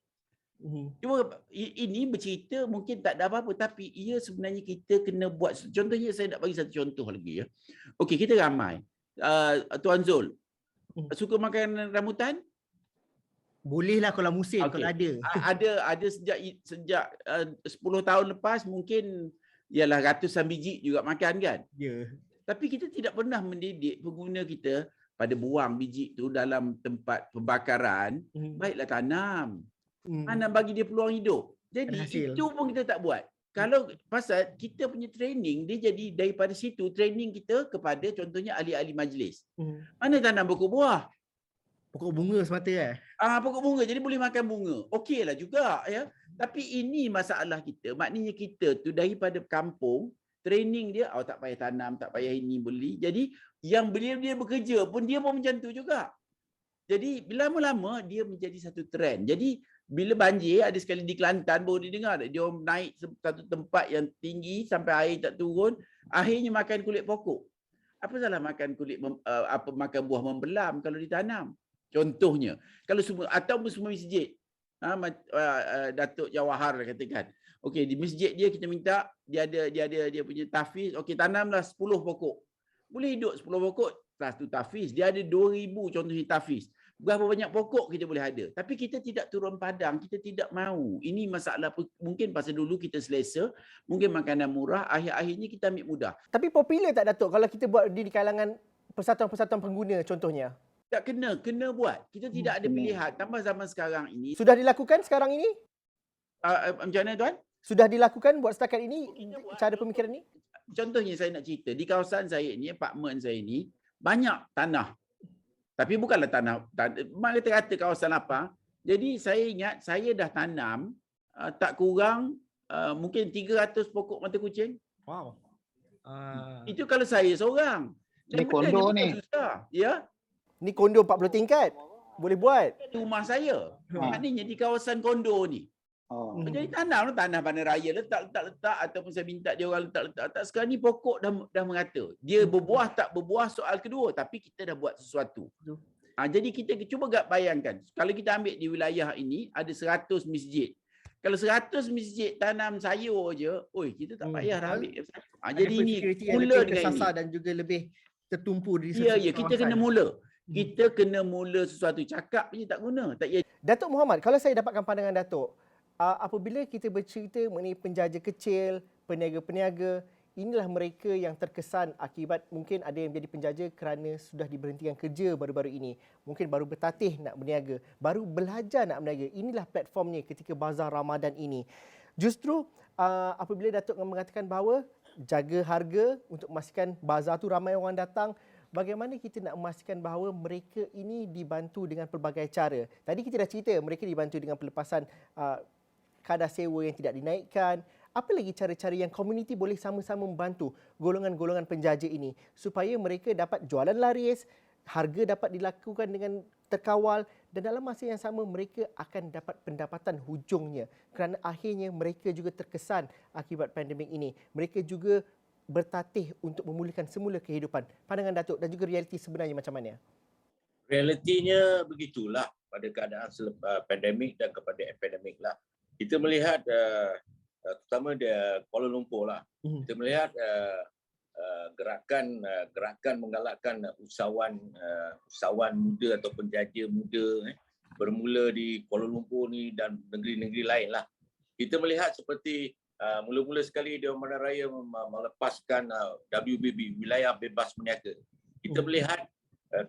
Cuma ini bercerita mungkin tak ada apa-apa, tapi ia sebenarnya kita kena buat. Contohnya saya nak bagi satu contoh lagi, ya. Okey, kita ramai. Tuan Zul, suka makan rambutan? Bolehlah kalau musim, kalau ada. Ada sejak 10 tahun lepas mungkin ialah ratusan biji juga makan kan? Ya. Tapi kita tidak pernah mendidik pengguna kita pada buang biji tu dalam tempat pembakaran. Baiklah tanam. Tanam bagi dia peluang hidup. Jadi itu pun kita tak buat. Kalau pasal kita punya training, dia jadi daripada situ training kita kepada contohnya ahli-ahli majlis. Mana tanam pokok buah? Pokok bunga semata pokok bunga, jadi boleh makan bunga. Okeylah juga, ya. Tapi ini masalah kita. Maknanya kita tu daripada kampung, training dia, tak payah tanam, tak payah ini beli. Jadi yang dia bekerja pun dia pun macam tu juga. Jadi lama-lama dia menjadi satu trend. Jadi bila banjir, ada sekali di Kelantan baru didengar, dia naik satu tempat yang tinggi sampai air tak turun, akhirnya makan kulit pokok. Apa salah makan makan buah membelam kalau ditanam? Contohnya, kalau semua ataupun semua masjid, Datuk Jawahar katakan, okey, di masjid dia kita minta dia punya tahfiz, okey tanamlah 10 pokok. Boleh hidup 10 pokok, satu tahfiz. Dia ada 2000 contohnya tahfiz. berapa banyak pokok kita boleh ada. Tapi kita tidak turun padang, kita tidak mahu. Ini masalah mungkin pasal dulu kita selesa, mungkin makanan murah, akhir-akhirnya kita ambil mudah. Tapi popular tak Datuk kalau kita buat di kalangan persatuan-persatuan pengguna contohnya? Tak kena buat. Kita tidak ada pilihan. Tambah zaman sekarang ini. Sudah dilakukan sekarang ini? Macam mana tuan? Sudah dilakukan buat setakat ini cara pemikiran ni? Contohnya saya nak cerita, di kawasan saya ni, apartmen saya ni, banyak tanah. Tapi bukanlah tanah kata kawasan apa. Jadi saya ingat saya dah tanam tak kurang mungkin 300 pokok mata kucing. Wow. Itu kalau saya seorang. Ni Dan kondo benda ni. susah. Ya, Ni kondo 40 tingkat. Boleh buat. di rumah saya. Ha. Maknanya di kawasan kondo ni. Oh. Jadi tanam Bandar Raya letak ataupun saya minta dia orang letak. Sekarang ni pokok dah merata. Dia berbuah tak berbuah soal kedua, tapi kita dah buat sesuatu. Jadi kita cuba bayangkan, kalau kita ambil di wilayah ini ada 100 masjid. Kalau 100 masjid tanam sayur je, kita tak payah dah ambil sayur. Jadi ini mula dengan ini. dan juga lebih tertumpu di Ya, kita kena mula. Kita kena mula sesuatu. Cakap je tak guna. Tak ya. Datuk Muhammad, kalau saya dapatkan pandangan Datuk, apabila kita bercerita mengenai penjaja kecil, peniaga-peniaga, inilah mereka yang terkesan akibat mungkin ada yang menjadi penjaja kerana sudah diberhentikan kerja baru-baru ini. Mungkin baru bertatih nak berniaga, baru belajar nak berniaga. Inilah platformnya ketika Bazar Ramadan ini. Justru apabila Datuk mengatakan bahawa jaga harga untuk memastikan bazar tu ramai orang datang, bagaimana kita nak memastikan bahawa mereka ini dibantu dengan pelbagai cara. Tadi kita dah cerita mereka dibantu dengan pelepasan kadar sewa yang tidak dinaikkan. Apa lagi cara-cara yang komuniti boleh sama-sama membantu golongan-golongan penjaja ini supaya mereka dapat jualan laris, harga dapat dilakukan dengan terkawal dan dalam masa yang sama mereka akan dapat pendapatan hujungnya kerana akhirnya mereka juga terkesan akibat pandemik ini. Mereka juga bertatih untuk memulihkan semula kehidupan. Pandangan Datuk dan juga realiti sebenarnya macam mana? Realitinya begitulah pada keadaan selepas pandemik dan kepada epidemik lah. Kita melihat terutama di Kuala Lumpur lah. Kita melihat gerakan menggalakkan usahawan muda atau penjaja muda bermula di Kuala Lumpur ni dan negeri-negeri lain lah. Kita melihat seperti mula-mula sekali Dewan Bandar Raya melepaskan WBB, wilayah bebas berniaga. Kita melihat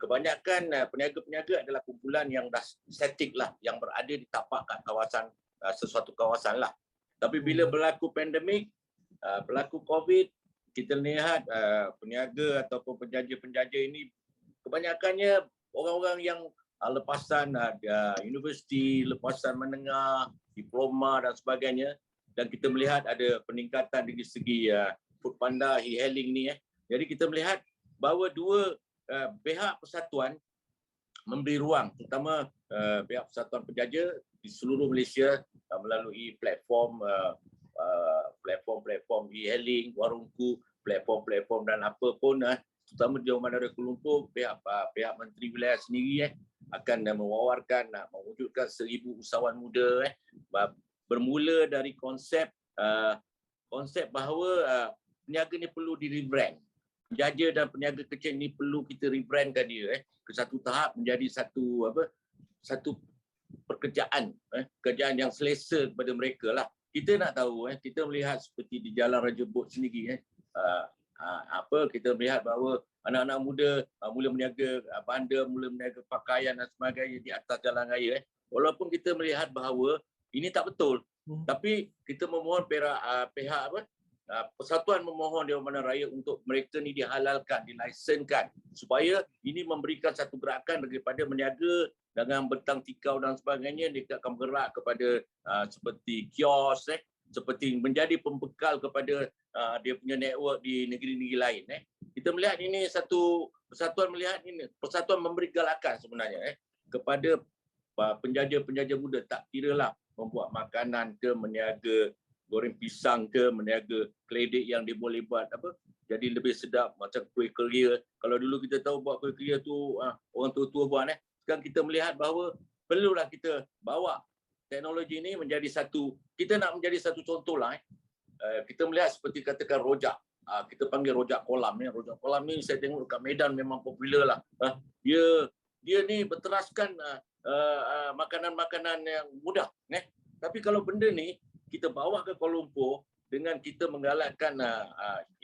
kebanyakan peniaga-peniaga adalah kumpulan yang dah statik lah, yang berada di tapak kat kawasan sesuatu kawasan lah. Tapi bila berlaku pandemik, berlaku COVID, kita lihat peniaga ataupun penjaja-penjaja ini kebanyakannya orang-orang yang lepasan universiti, lepasan menengah, diploma dan sebagainya. Dan kita melihat ada peningkatan dari segi Foodpanda, e-hailing ni. Jadi kita melihat bahawa dua pihak persatuan memberi ruang, terutama pihak persatuan penjaja di seluruh Malaysia melalui platform e-hailing, warungku, platform dan apa pun, terutama di Dewan Bandar Kuala Lumpur, pihak Menteri Wilayah sendiri akan mewawarkan nak mewujudkan 1,000 usahawan muda bermula dari konsep bahawa peniaga ni perlu di-rebrand. Penjaja dan peniaga kecil ni perlu kita rebrandkan dia ke satu tahap menjadi satu pekerjaan yang selesa kepada mereka lah. Kita nak tahu kita melihat seperti di Jalan Raja Bot sendiri kita melihat bahawa anak-anak muda mula berniaga bandar, mula berniaga pakaian dan sebagainya di atas jalan raya. Walaupun kita melihat bahawa ini tak betul, tapi kita memohon pihak persatuan memohon Dewan Bandar Raya untuk mereka ni dihalalkan, dilaisenkan supaya ini memberikan satu gerakan daripada berniaga dengan bentang tikau dan sebagainya. Dia akan bergerak kepada seperti kios, seperti menjadi pembekal kepada dia punya network di negeri-negeri lain. Kita melihat ini satu persatuan, melihat ini persatuan memberi galakan sebenarnya kepada penjaja-penjaja muda, tak kiralah membuat makanan ke, meniaga goreng pisang ke, meniaga keledek yang dia boleh buat jadi lebih sedap macam kuih keria. Kalau dulu kita tahu buat kuih keria tu orang tua-tua buat. Sekarang kita melihat bahawa perlulah kita bawa teknologi ini menjadi satu, kita nak menjadi satu contoh lah. Kita melihat seperti katakan rojak. Kita panggil rojak kolam. Rojak kolam ni saya tengok dekat Medan memang popular lah. Dia dia ni berteraskan makanan-makanan yang mudah. Tapi kalau benda ni kita bawa ke Kuala Lumpur dengan kita menggalakkan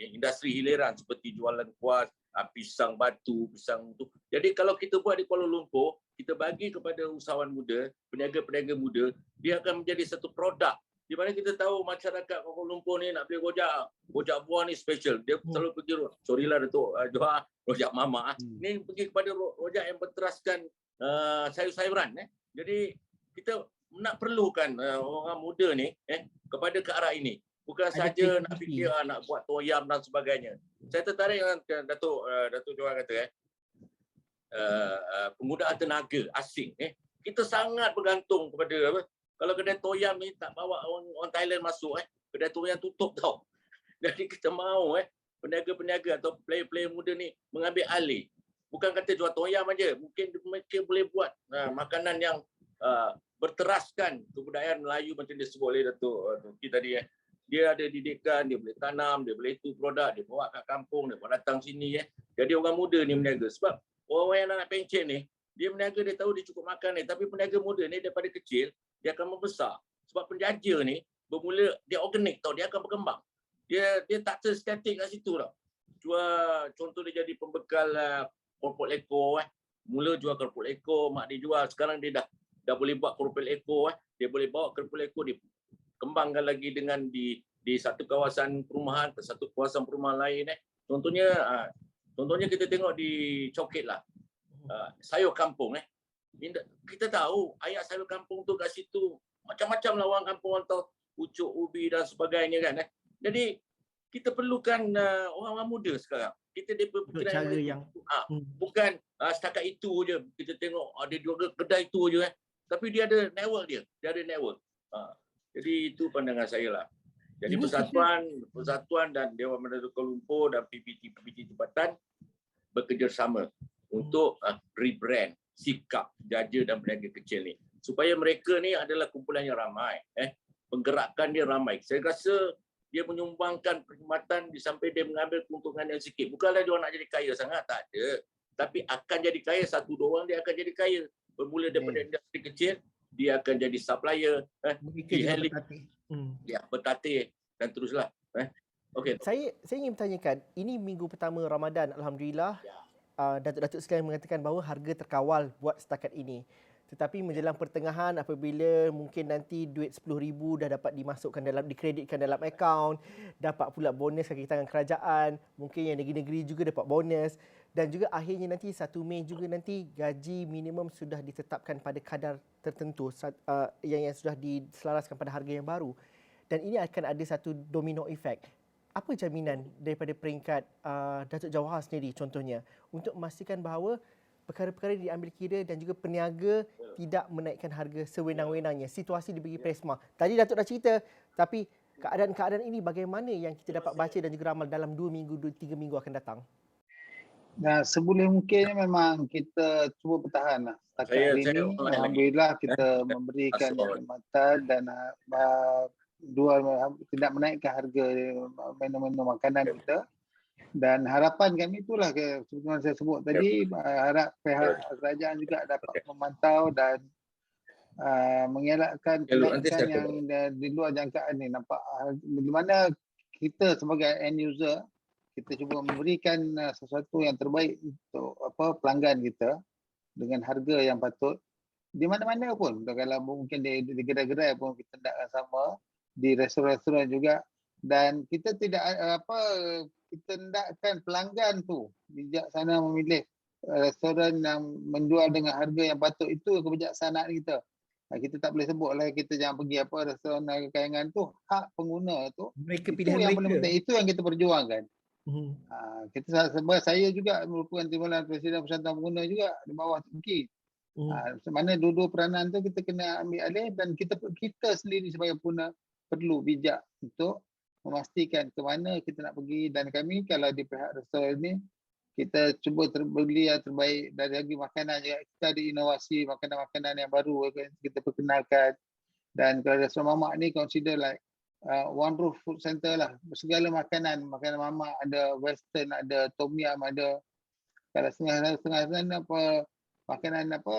industri hiliran seperti jualan kuas, pisang batu, pisang tu. Jadi kalau kita buat di Kuala Lumpur, kita bagi kepada usahawan muda, peniaga-peniaga muda, dia akan menjadi satu produk di mana kita tahu masyarakat Kuala Lumpur ni nak beli rojak buah ni special. Dia selalu pergi, sorry lah Datuk Johar, rojak mamak. Ni pergi kepada rojak yang berteraskan sayur-sayuran. Jadi kita nak perlukan orang muda ni kepada ke arah ini. Bukan saja nak fikir nak buat toyam dan sebagainya. Saya tertarik dengan Datuk Johar kata penggunaan tenaga asing. Kita sangat bergantung kepada kalau kedai toyam ni tak bawa orang Thailand masuk, kedai toyam tutup tau. Jadi kita mahu peniaga-peniaga atau player-player muda ni mengambil alih. Bukan kata jual toyam aja, mungkin mereka boleh buat makanan yang berteraskan kebudayaan Melayu macam disebut oleh Datuk Ki tadi. Dia ada didikan, dia boleh tanam, dia boleh itu produk, dia bawa kat kampung, dia bawa datang sini. Jadi orang muda ni meniaga. Sebab orang yang nak pencen ni, dia meniaga, dia tahu dia cukup makan ni. Tapi peniaga muda ni daripada kecil, dia akan membesar. Sebab penjaja ni bermula, dia organik tau, dia akan berkembang. Dia tak terstatik kat situ tau. Contoh dia jadi pembekal keropok lekor. Mula jual keropok lekor, mak dia jual. Sekarang dia dah boleh buat keropok lekor. Dia boleh bawa keropok lekor, dia kembangkan lagi dengan di satu kawasan perumahan ke satu kawasan perumahan lain. Contohnya kita tengok di Coket lah. Sayur kampung. Kita tahu ayat sayur kampung tu kat situ macam-macam lah orang kampung, orang tahu pucuk, ubi dan sebagainya kan. Jadi kita perlukan orang-orang muda sekarang. Kita dia berfikiran yang bukan setakat itu je. Kita tengok dia jual kedai itu je tapi dia ada network dia. Dia ada network. Jadi itu pandangan saya lah. Jadi persatuan dan Dewan Merdeka Kuala Lumpur dan PPT tempatan bekerjasama untuk rebrand sikap jaja dan peniaga kecil ni. Supaya mereka ni adalah kumpulan yang ramai. Penggerakan dia ramai. Saya rasa dia menyumbangkan perkhidmatan sampai dia mengambil keuntungan yang sikit. Bukanlah dia nak jadi kaya sangat, tak ada. Tapi akan jadi kaya, satu dua orang dia akan jadi kaya. Bermula daripada industri kecil, dia akan jadi supplier. Bertatih dan teruslah. Okay. Saya ingin bertanyakan, ini minggu pertama Ramadan, Alhamdulillah. Datuk-datuk sekalian mengatakan bahawa harga terkawal buat setakat ini. Tetapi menjelang pertengahan apabila mungkin nanti duit RM10,000 dah dapat dikreditkan dalam akaun, dapat pula bonus kaki tangan kerajaan, mungkin yang negeri-negeri juga dapat bonus, dan juga akhirnya nanti 1 Mei juga nanti gaji minimum sudah ditetapkan pada kadar tertentu yang sudah diselaraskan pada harga yang baru. Dan ini akan ada satu domino effect. Apa jaminan daripada peringkat Datuk Jawahar sendiri contohnya untuk memastikan bahawa perkara-perkara diambil kira dan juga peniaga tidak menaikkan harga sewenang-wenangnya? Situasi dibagi Presma. Tadi Datuk dah cerita, tapi keadaan-keadaan ini bagaimana yang kita dapat baca dan juga ramal dalam 2 minggu, 3 minggu akan datang? Nah, sebelum mungkin memang kita cuba bertahan lah. Setakat hari ini, alhamdulillah kita memberikan perkhidmatan dan tidak menaikkan harga menu-menu makanan kita. Dan harapan kami itulah seperti yang saya sebut tadi, harap pihak kerajaan juga dapat memantau dan mengelakkan kenaikan yang di luar jangkaan ni. Nampak di mana kita sebagai end user, kita cuba memberikan sesuatu yang terbaik untuk pelanggan kita dengan harga yang patut. Di mana-mana pun, kalau mungkin di gerai-gerai pun kita hendakkan sama, di restoran-restoran juga, dan kita tidak kita hendakkan pelanggan tu bijaksana memilih restoran yang menjual dengan harga yang patut. Itu kebijaksanaan kita. Kita tak boleh sebut lah kita jangan pergi restoran kayangan tu, hak pengguna tu. Mereka itu pilihan yang mereka. penting, itu yang kita perjuangkan. Sebab saya juga merupakan timbalan Presiden Persatuan Pengguna juga di bawah Tuki. Mana dua-dua peranan tu kita kena ambil alih dan kita sendiri sebagai pengguna perlu bijak untuk memastikan ke mana kita nak pergi. Dan kami kalau di pihak restoran ni, kita cuba beli yang terbaik dari segi makanan juga. Kita ada inovasi makanan-makanan yang baru kita perkenalkan. Dan kalau restoran mamak ni consider like one roof food center lah. Segala makanan mamak, ada western, ada tom yum, ada kalau setengah makanan apa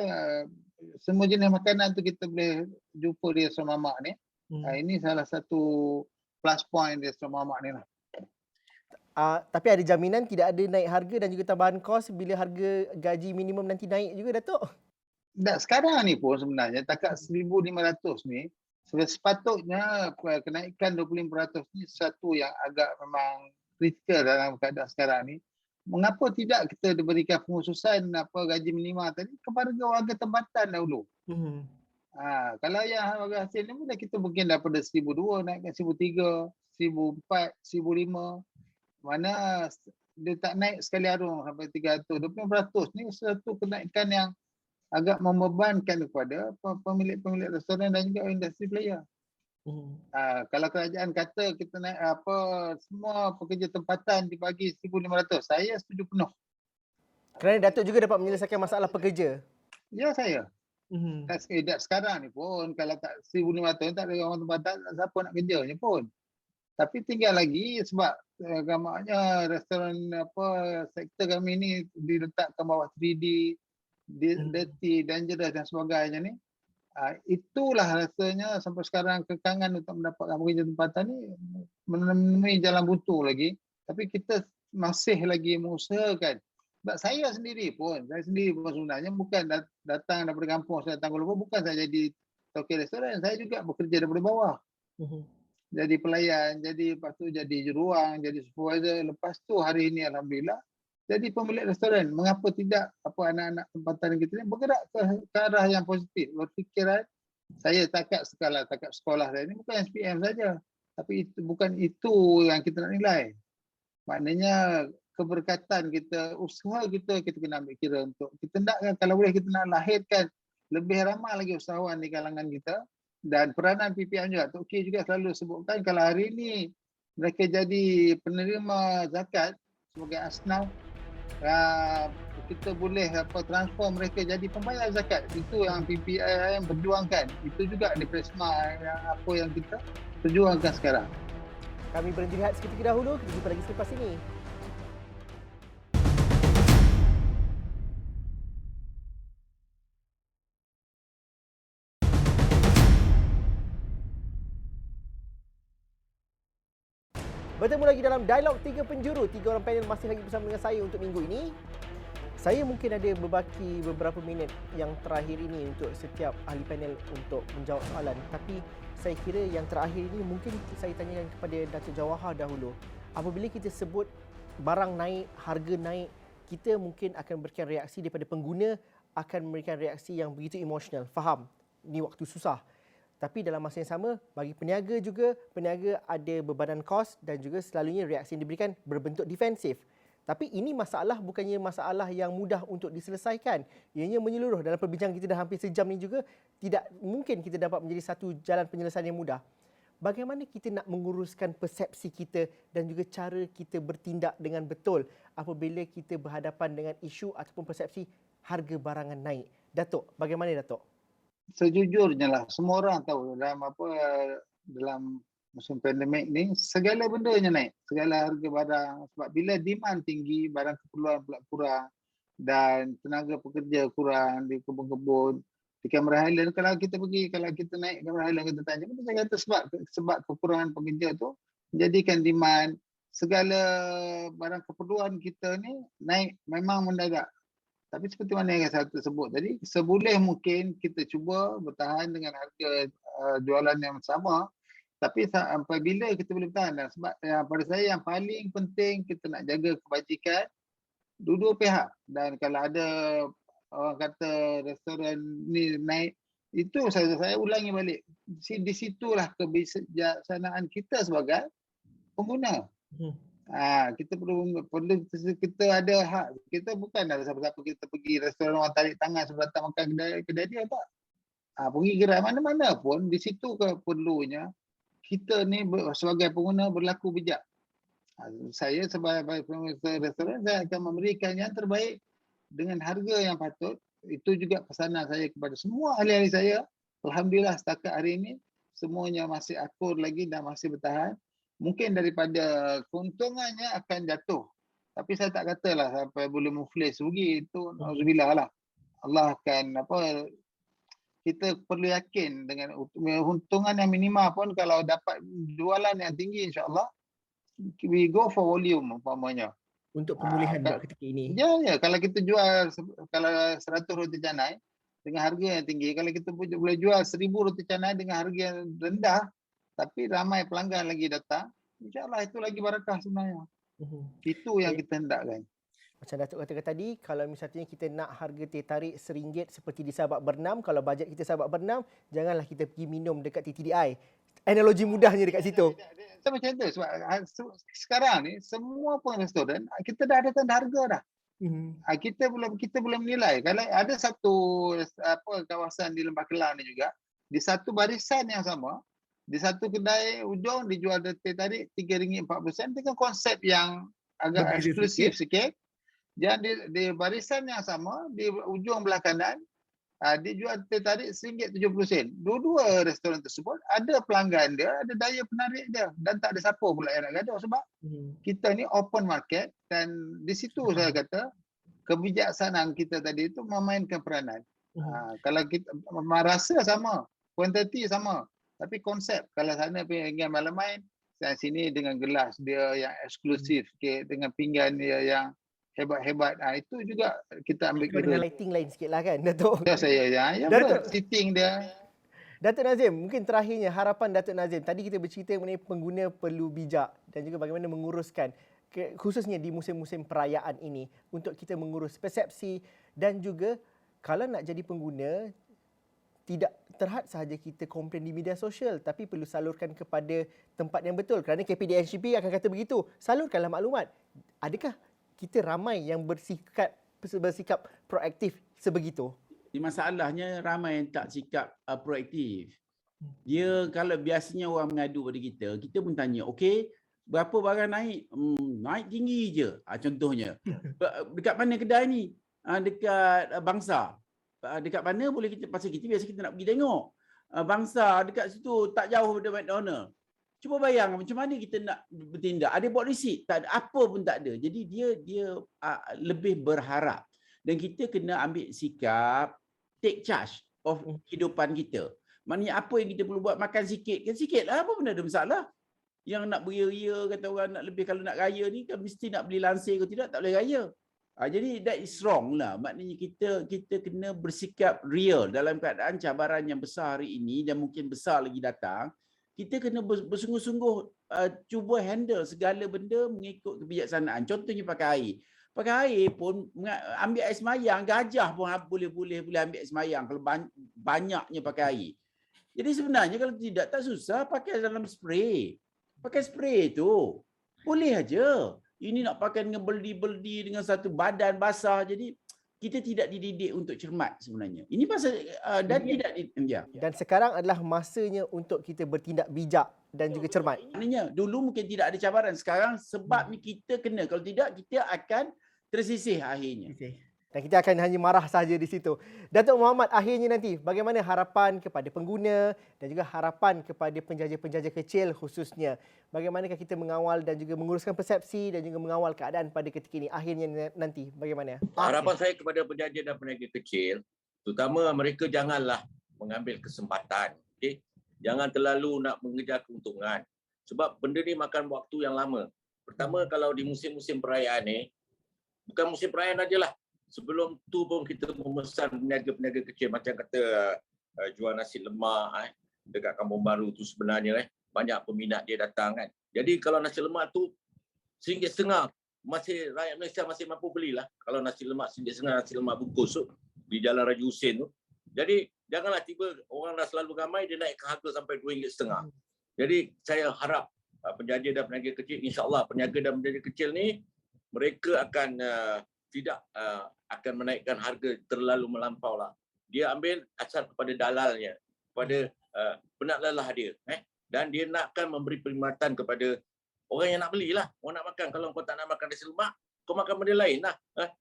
semua jenis makanan tu kita boleh jumpa di restoran mamak ni. Ini salah satu plus point di restoran mamak ni lah. Tapi ada jaminan tidak ada naik harga dan juga tambahan kos bila harga gaji minimum nanti naik juga, Datuk? Tak, sekarang ni pun sebenarnya takat 1,500 ni sepatutnya kenaikan 25% ni satu yang agak memang kritikal dalam keadaan sekarang ni. Mengapa tidak kita diberikan pengkhususan gaji minima tadi kepada warga tempatan dahulu? Kalau yang warga hasil ni boleh kita mungkin daripada 1,200 naikkan 1,300, 1,400, 1,500. Mana dia tak naik sekali arung sampai 300. 20% ni satu kenaikan yang agak membebankan kepada pemilik-pemilik restoran dan juga industri player. Kalau kerajaan kata kita naik semua pekerja tempatan dibagi 1,500, saya setuju penuh. Kerana Datuk juga dapat menyelesaikan masalah pekerja. Ya, saya. Sekarang ni pun kalau tak 1,500 tak ada orang tempatan, siapa nak kerjanya pun. Tapi tinggal lagi sebab gamaknya restoran sektor kami ni diletakkan bawah 3D, dirty, dangerous dan sebagainya ni. Itulah rasanya sampai sekarang kekangan untuk mendapatkan pekerja tempatan ni menemui jalan buntu lagi. Tapi kita masih lagi mengusahakan. Sebab saya sendiri pun sebenarnya bukan datang daripada kampung, saya datang Kuala Lumpur, bukan saya jadi tokey restoran, saya juga bekerja daripada bawah. Jadi pelayan, lepas tu jadi juruang, jadi supervisor. Lepas tu hari ini Alhamdulillah jadi pemilik restoran. Mengapa tidak anak-anak tempatan kita ni bergerak ke arah yang positif, berfikiran saya takat sekolah saya ni bukan SPM saja. Tapi bukan itu yang kita nak nilai. Maknanya keberkatan kita, usaha kita kena ambil kira untuk kita nak, kalau boleh kita nak lahirkan lebih ramai lagi usahawan di kalangan kita. Dan peranan PPM juga, Tok K juga selalu sebutkan kalau hari ini mereka jadi penerima zakat sebagai asnaf, kita boleh transform mereka jadi pembayar zakat. Itu yang PPM berjuangkan. Itu juga di Prisma yang kita perjuangkan sekarang. Kami berhenti lihat seketika dahulu, kita jumpa lagi selepas ini. Bertemu lagi dalam Dialog 3 Penjuru. 3 orang panel masih lagi bersama dengan saya untuk minggu ini. Saya mungkin ada berbaki beberapa minit yang terakhir ini untuk setiap ahli panel untuk menjawab soalan. Tapi saya kira yang terakhir ini mungkin saya tanyakan kepada Datuk Jawahar dahulu. Apabila kita sebut barang naik, harga naik, kita mungkin akan memberikan reaksi daripada pengguna, akan memberikan reaksi yang begitu emosional. Faham, ini waktu susah. Tapi dalam masa yang sama, bagi peniaga juga, peniaga ada bebanan kos dan juga selalunya reaksi yang diberikan berbentuk defensif. Tapi ini masalah bukannya masalah yang mudah untuk diselesaikan. Ianya menyeluruh. Dalam perbincangan kita dah hampir sejam ni juga, tidak mungkin kita dapat menjadi satu jalan penyelesaian yang mudah. Bagaimana kita nak menguruskan persepsi kita dan juga cara kita bertindak dengan betul apabila kita berhadapan dengan isu ataupun persepsi harga barangan naik. Datuk, bagaimana Datuk? Sejujurnya lah, semua orang tahu dalam musim pandemik ni segala bendanya naik, segala harga barang. Sebab bila demand tinggi, barang keperluan pula kurang dan tenaga pekerja kurang di kebun-kebun, di Cameron Highland. Kalau kita naik Cameron Highland, kita tanya, saya kata sebab kekurangan pekerja tu menjadikan demand, segala barang keperluan kita ni naik memang mendadak. Tapi seperti mana yang saya sebut tadi, seboleh mungkin kita cuba bertahan dengan harga jualan yang sama. Tapi sampai bila kita boleh bertahan? Sebab pada saya yang paling penting kita nak jaga kebajikan dua-dua pihak. Dan kalau ada orang kata restoran ni naik, itu saya ulangi balik. Di situlah kebijaksanaan kita sebagai pengguna. Kita perlu kita ada hak. Kita bukan ada siapa-siapa kita pergi restoran orang tarik tangan sebelum datang makan kedai dia, tak. Pergi gerai mana-mana pun di situ perlunya kita ni sebagai pengguna berlaku bijak. Saya sebagai pengusaha restoran, saya akan memberikan yang terbaik dengan harga yang patut. Itu juga pesanan saya kepada semua ahli-ahli saya. Alhamdulillah setakat hari ini semuanya masih akur lagi dan masih bertahan. Mungkin daripada keuntungannya akan jatuh. Tapi saya tak katalah sampai boleh muflis rugi. Itu alhamdulillah lah. Allah akan kita perlu yakin dengan untungan yang minima pun kalau dapat jualan yang tinggi, insya-Allah we go for volume umpamanya. Untuk pemulihan Kan- buat ketika ini. Ya, kalau kita jual kalau 100 roti canai dengan harga yang tinggi, kalau kita boleh jual 1000 roti canai dengan harga yang rendah, tapi ramai pelanggan lagi datang, insya-Allah itu lagi barakah sebenarnya. Itu yang kita hendakkan. Macam Datuk katakan tadi, kalau misalnya kita nak harga teh tarik RM1 seperti di Sabak Bernam, kalau bajet kita Sabak Bernam, janganlah kita pergi minum dekat TTDI. Analogi mudahnya dekat situ. Saya macam tu sebab sekarang ni semua pun restoran kita dah ada tanda harga dah. Kita belum menilai. Kalau ada satu kawasan di Lembah Kelang ni juga, di satu barisan yang sama, di satu kedai ujung dijual teh tarik RM3.40 dengan konsep yang agak Berbeza eksklusif sikit. Dan di barisan yang sama, di ujung belah kanan, dia jual teh tarik RM1.70. Dua-dua restoran tersebut ada pelanggan dia, ada daya penarik dia, dan tak ada siapa pula yang nak gaduh sebab kita ni open market, dan di situ saya kata kebijaksanaan kita tadi itu memainkan peranan. Kalau kita rasa sama, kuantiti sama, tapi konsep kalau sana ingin malam-main, dan sini dengan gelas dia yang eksklusif sikit, dengan pinggan dia yang hebat-hebat, itu juga kita ambil Dengan kira. lighting lain sikit lah kan, Datuk? Ya saya ya Datuk. seating dia. Datuk Nazim, mungkin terakhirnya harapan Datuk Nazim. Tadi kita bercerita mengenai pengguna perlu bijak dan juga bagaimana menguruskan khususnya di musim-musim perayaan ini untuk kita mengurus persepsi dan juga kalau nak jadi pengguna tidak terhad sahaja kita komplain di media sosial tapi perlu salurkan kepada tempat yang betul kerana KPDNCP akan kata begitu. Salurkanlah maklumat. Adakah kita ramai yang bersikap proaktif sebegitu? Masalahnya ramai yang tak sikap proaktif. Dia kalau biasanya orang mengadu pada kita pun tanya, okey, berapa barang naik? Naik tinggi je. Contohnya. Dekat mana kedai ni? Dekat Bangsa. Dekat mana boleh kita, pasal kita biasa kita nak pergi tengok. Bangsa dekat situ tak jauh daripada McDonald. Cuba bayang macam mana kita nak bertindak. Ada buat receipt, tak ada, apa pun tak ada. Jadi dia lebih berharap. Dan kita kena ambil sikap take charge of kehidupan kita. Maknanya apa yang kita perlu buat, makan sikit. Sikit lah, apa benda ada masalah. Yang nak beria-ria, kata orang nak lebih, kalau nak raya ni kan mesti nak beli lansir ke tidak, tak boleh raya. Jadi that is wrong lah. Maknanya kita kena bersikap real dalam keadaan cabaran yang besar hari ini dan mungkin besar lagi datang. Kita kena bersungguh-sungguh cuba handle segala benda mengikut kebijaksanaan. Contohnya pakai air. Pakai air pun ambil air semayang, gajah pun boleh ambil air semayang kalau banyaknya pakai air. Jadi sebenarnya kalau tidak tak susah pakai dalam spray. Pakai spray tu. Boleh aja. Ini nak pakai dengan beldi-beldi dengan satu badan basah. Jadi kita tidak dididik untuk cermat sebenarnya. Ini pasal dan tidak Dan sekarang adalah masanya untuk kita bertindak bijak dan juga cermat. Maknanya dulu mungkin tidak ada cabaran, sekarang sebab ni kita kena, kalau tidak kita akan tersisih akhirnya. Dan kita akan hanya marah saja di situ. Datuk Muhammad, akhirnya nanti bagaimana harapan kepada pengguna dan juga harapan kepada penjaja-penjaja kecil khususnya. Bagaimanakah kita mengawal dan juga menguruskan persepsi dan juga mengawal keadaan pada ketika ini. Akhirnya nanti bagaimana? Harapan saya kepada penjaja dan peniaga kecil, terutama mereka janganlah mengambil kesempatan. Okay? Jangan terlalu nak mengejar keuntungan. Sebab benda ni makan waktu yang lama. Pertama, kalau di musim-musim perayaan ni, bukan musim perayaan ajalah. Sebelum tu pun kita memesan peniaga-peniaga kecil, macam kata jual nasi lemak dekat Kampung Baru tu sebenarnya banyak peminat dia datang kan. Jadi kalau nasi lemak tu RM1.50, masih rakyat Malaysia masih mampu belilah. Kalau nasi lemak RM1.50, nasi lemak bungkus tu di Jalan Raja Hussein tu. Jadi janganlah tiba orang dah selalu ramai dia naik ke harga sampai RM2.50. Jadi saya harap penjaja dan peniaga kecil, insya-Allah peniaga dan penjaja kecil ni mereka akan tidak akan menaikkan harga terlalu melampau lah. Dia ambil asal kepada dalalnya, kepada penaklah dia. Dan dia nakkan memberi perkhidmatan kepada orang yang nak belilah. Orang nak makan. Kalau kau tak nak makan nasi lemak, kau makan benda lain lah.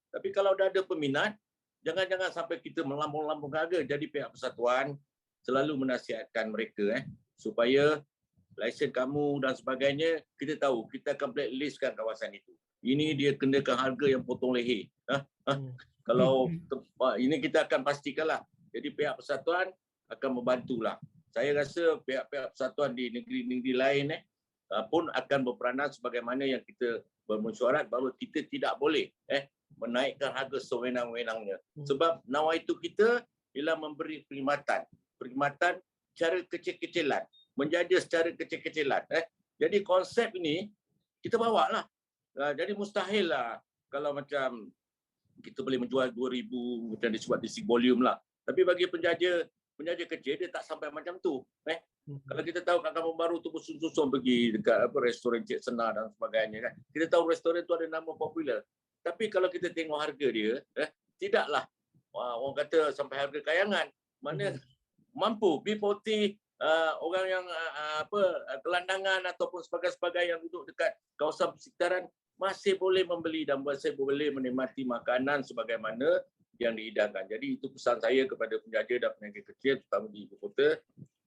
Tapi kalau dah ada peminat, jangan sampai kita melambung-lambung harga. Jadi pihak persatuan selalu menasihatkan mereka supaya lesen kamu dan sebagainya, kita tahu, kita akan blacklistkan kawasan itu. ini dia kenakan harga yang potong leher. Kalau ini kita akan pastikanlah. Jadi pihak persatuan akan membantulah. Saya rasa pihak-pihak persatuan di negeri-negeri lain pun akan berperanan sebagaimana yang kita bermesyuarat bahawa kita tidak boleh menaikkan harga sewenang-wenangnya. Sebab nawaitu kita ialah memberi perkhidmatan secara kecil-kecilan, menjaja secara kecil-kecilan. Jadi konsep ini kita bawa lah. Jadi mustahil lah kalau macam kita boleh menjual 2,000 macam disebut di volume lah. Tapi bagi penjaja kecil dia tak sampai macam tu. Kalau kita tahu kat Kampung Baru tu bersusun-susun pergi dekat restoran Cik Senar dan sebagainya kan. Kita tahu restoran tu ada nama popular. Tapi kalau kita tengok harga dia, tidaklah orang kata sampai harga kayangan. Mana mampu B40 orang yang gelandangan ataupun sebagainya yang duduk dekat kawasan persekitaran masih boleh membeli dan masih boleh menikmati makanan sebagaimana yang dihidangkan. Jadi itu pesan saya kepada penjaja dan peniaga kecil terutama di ibu kota,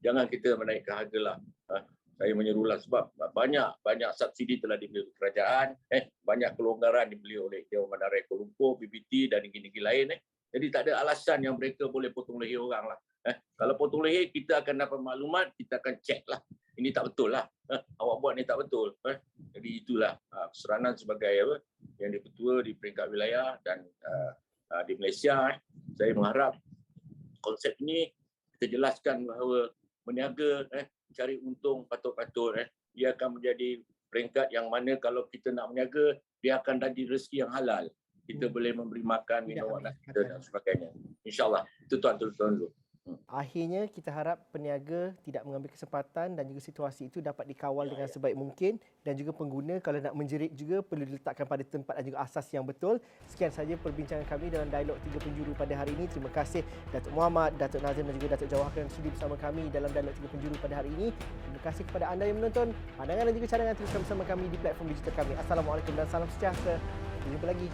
jangan kita menaikkan harga lah. Saya menyerulah sebab banyak subsidi telah dibeli oleh kerajaan, banyak kelonggaran dibeli oleh Dewan Bandaraya Kuala Lumpur, BBT dan negeri-negeri lain. Jadi tak ada alasan yang mereka boleh potong leher orang lah. Kalau potong leher, kita akan dapat maklumat, kita akan cek lah. Ini tak betul lah. Awak buat ni tak betul. Jadi itulah seranan sebagai yang dipertua di peringkat wilayah dan di Malaysia. Saya mengharap konsep ini kita jelaskan bahawa meniaga, cari untung patut-patut. Ia akan menjadi peringkat yang mana kalau kita nak meniaga, dia akan jadi rezeki yang halal. Kita boleh memberi makan, minum anak kita dan sebagainya. InsyaAllah. Itu tuan-tuan dulu. Akhirnya kita harap peniaga tidak mengambil kesempatan dan juga situasi itu dapat dikawal dengan sebaik mungkin, dan juga pengguna kalau nak menjerit juga perlu diletakkan pada tempat dan juga asas yang betul. Sekian saja perbincangan kami dalam Dialog 3 Penjuru pada hari ini. Terima kasih Datuk Muhammad, Datuk Nazim dan juga Datuk Jawahar kerana sudi bersama kami dalam Dialog 3 Penjuru pada hari ini. Terima kasih kepada anda yang menonton. Pandangan dan juga cadangan teruskan bersama kami di platform digital kami. Assalamualaikum dan salam sejahtera. Sampai jumpa lagi.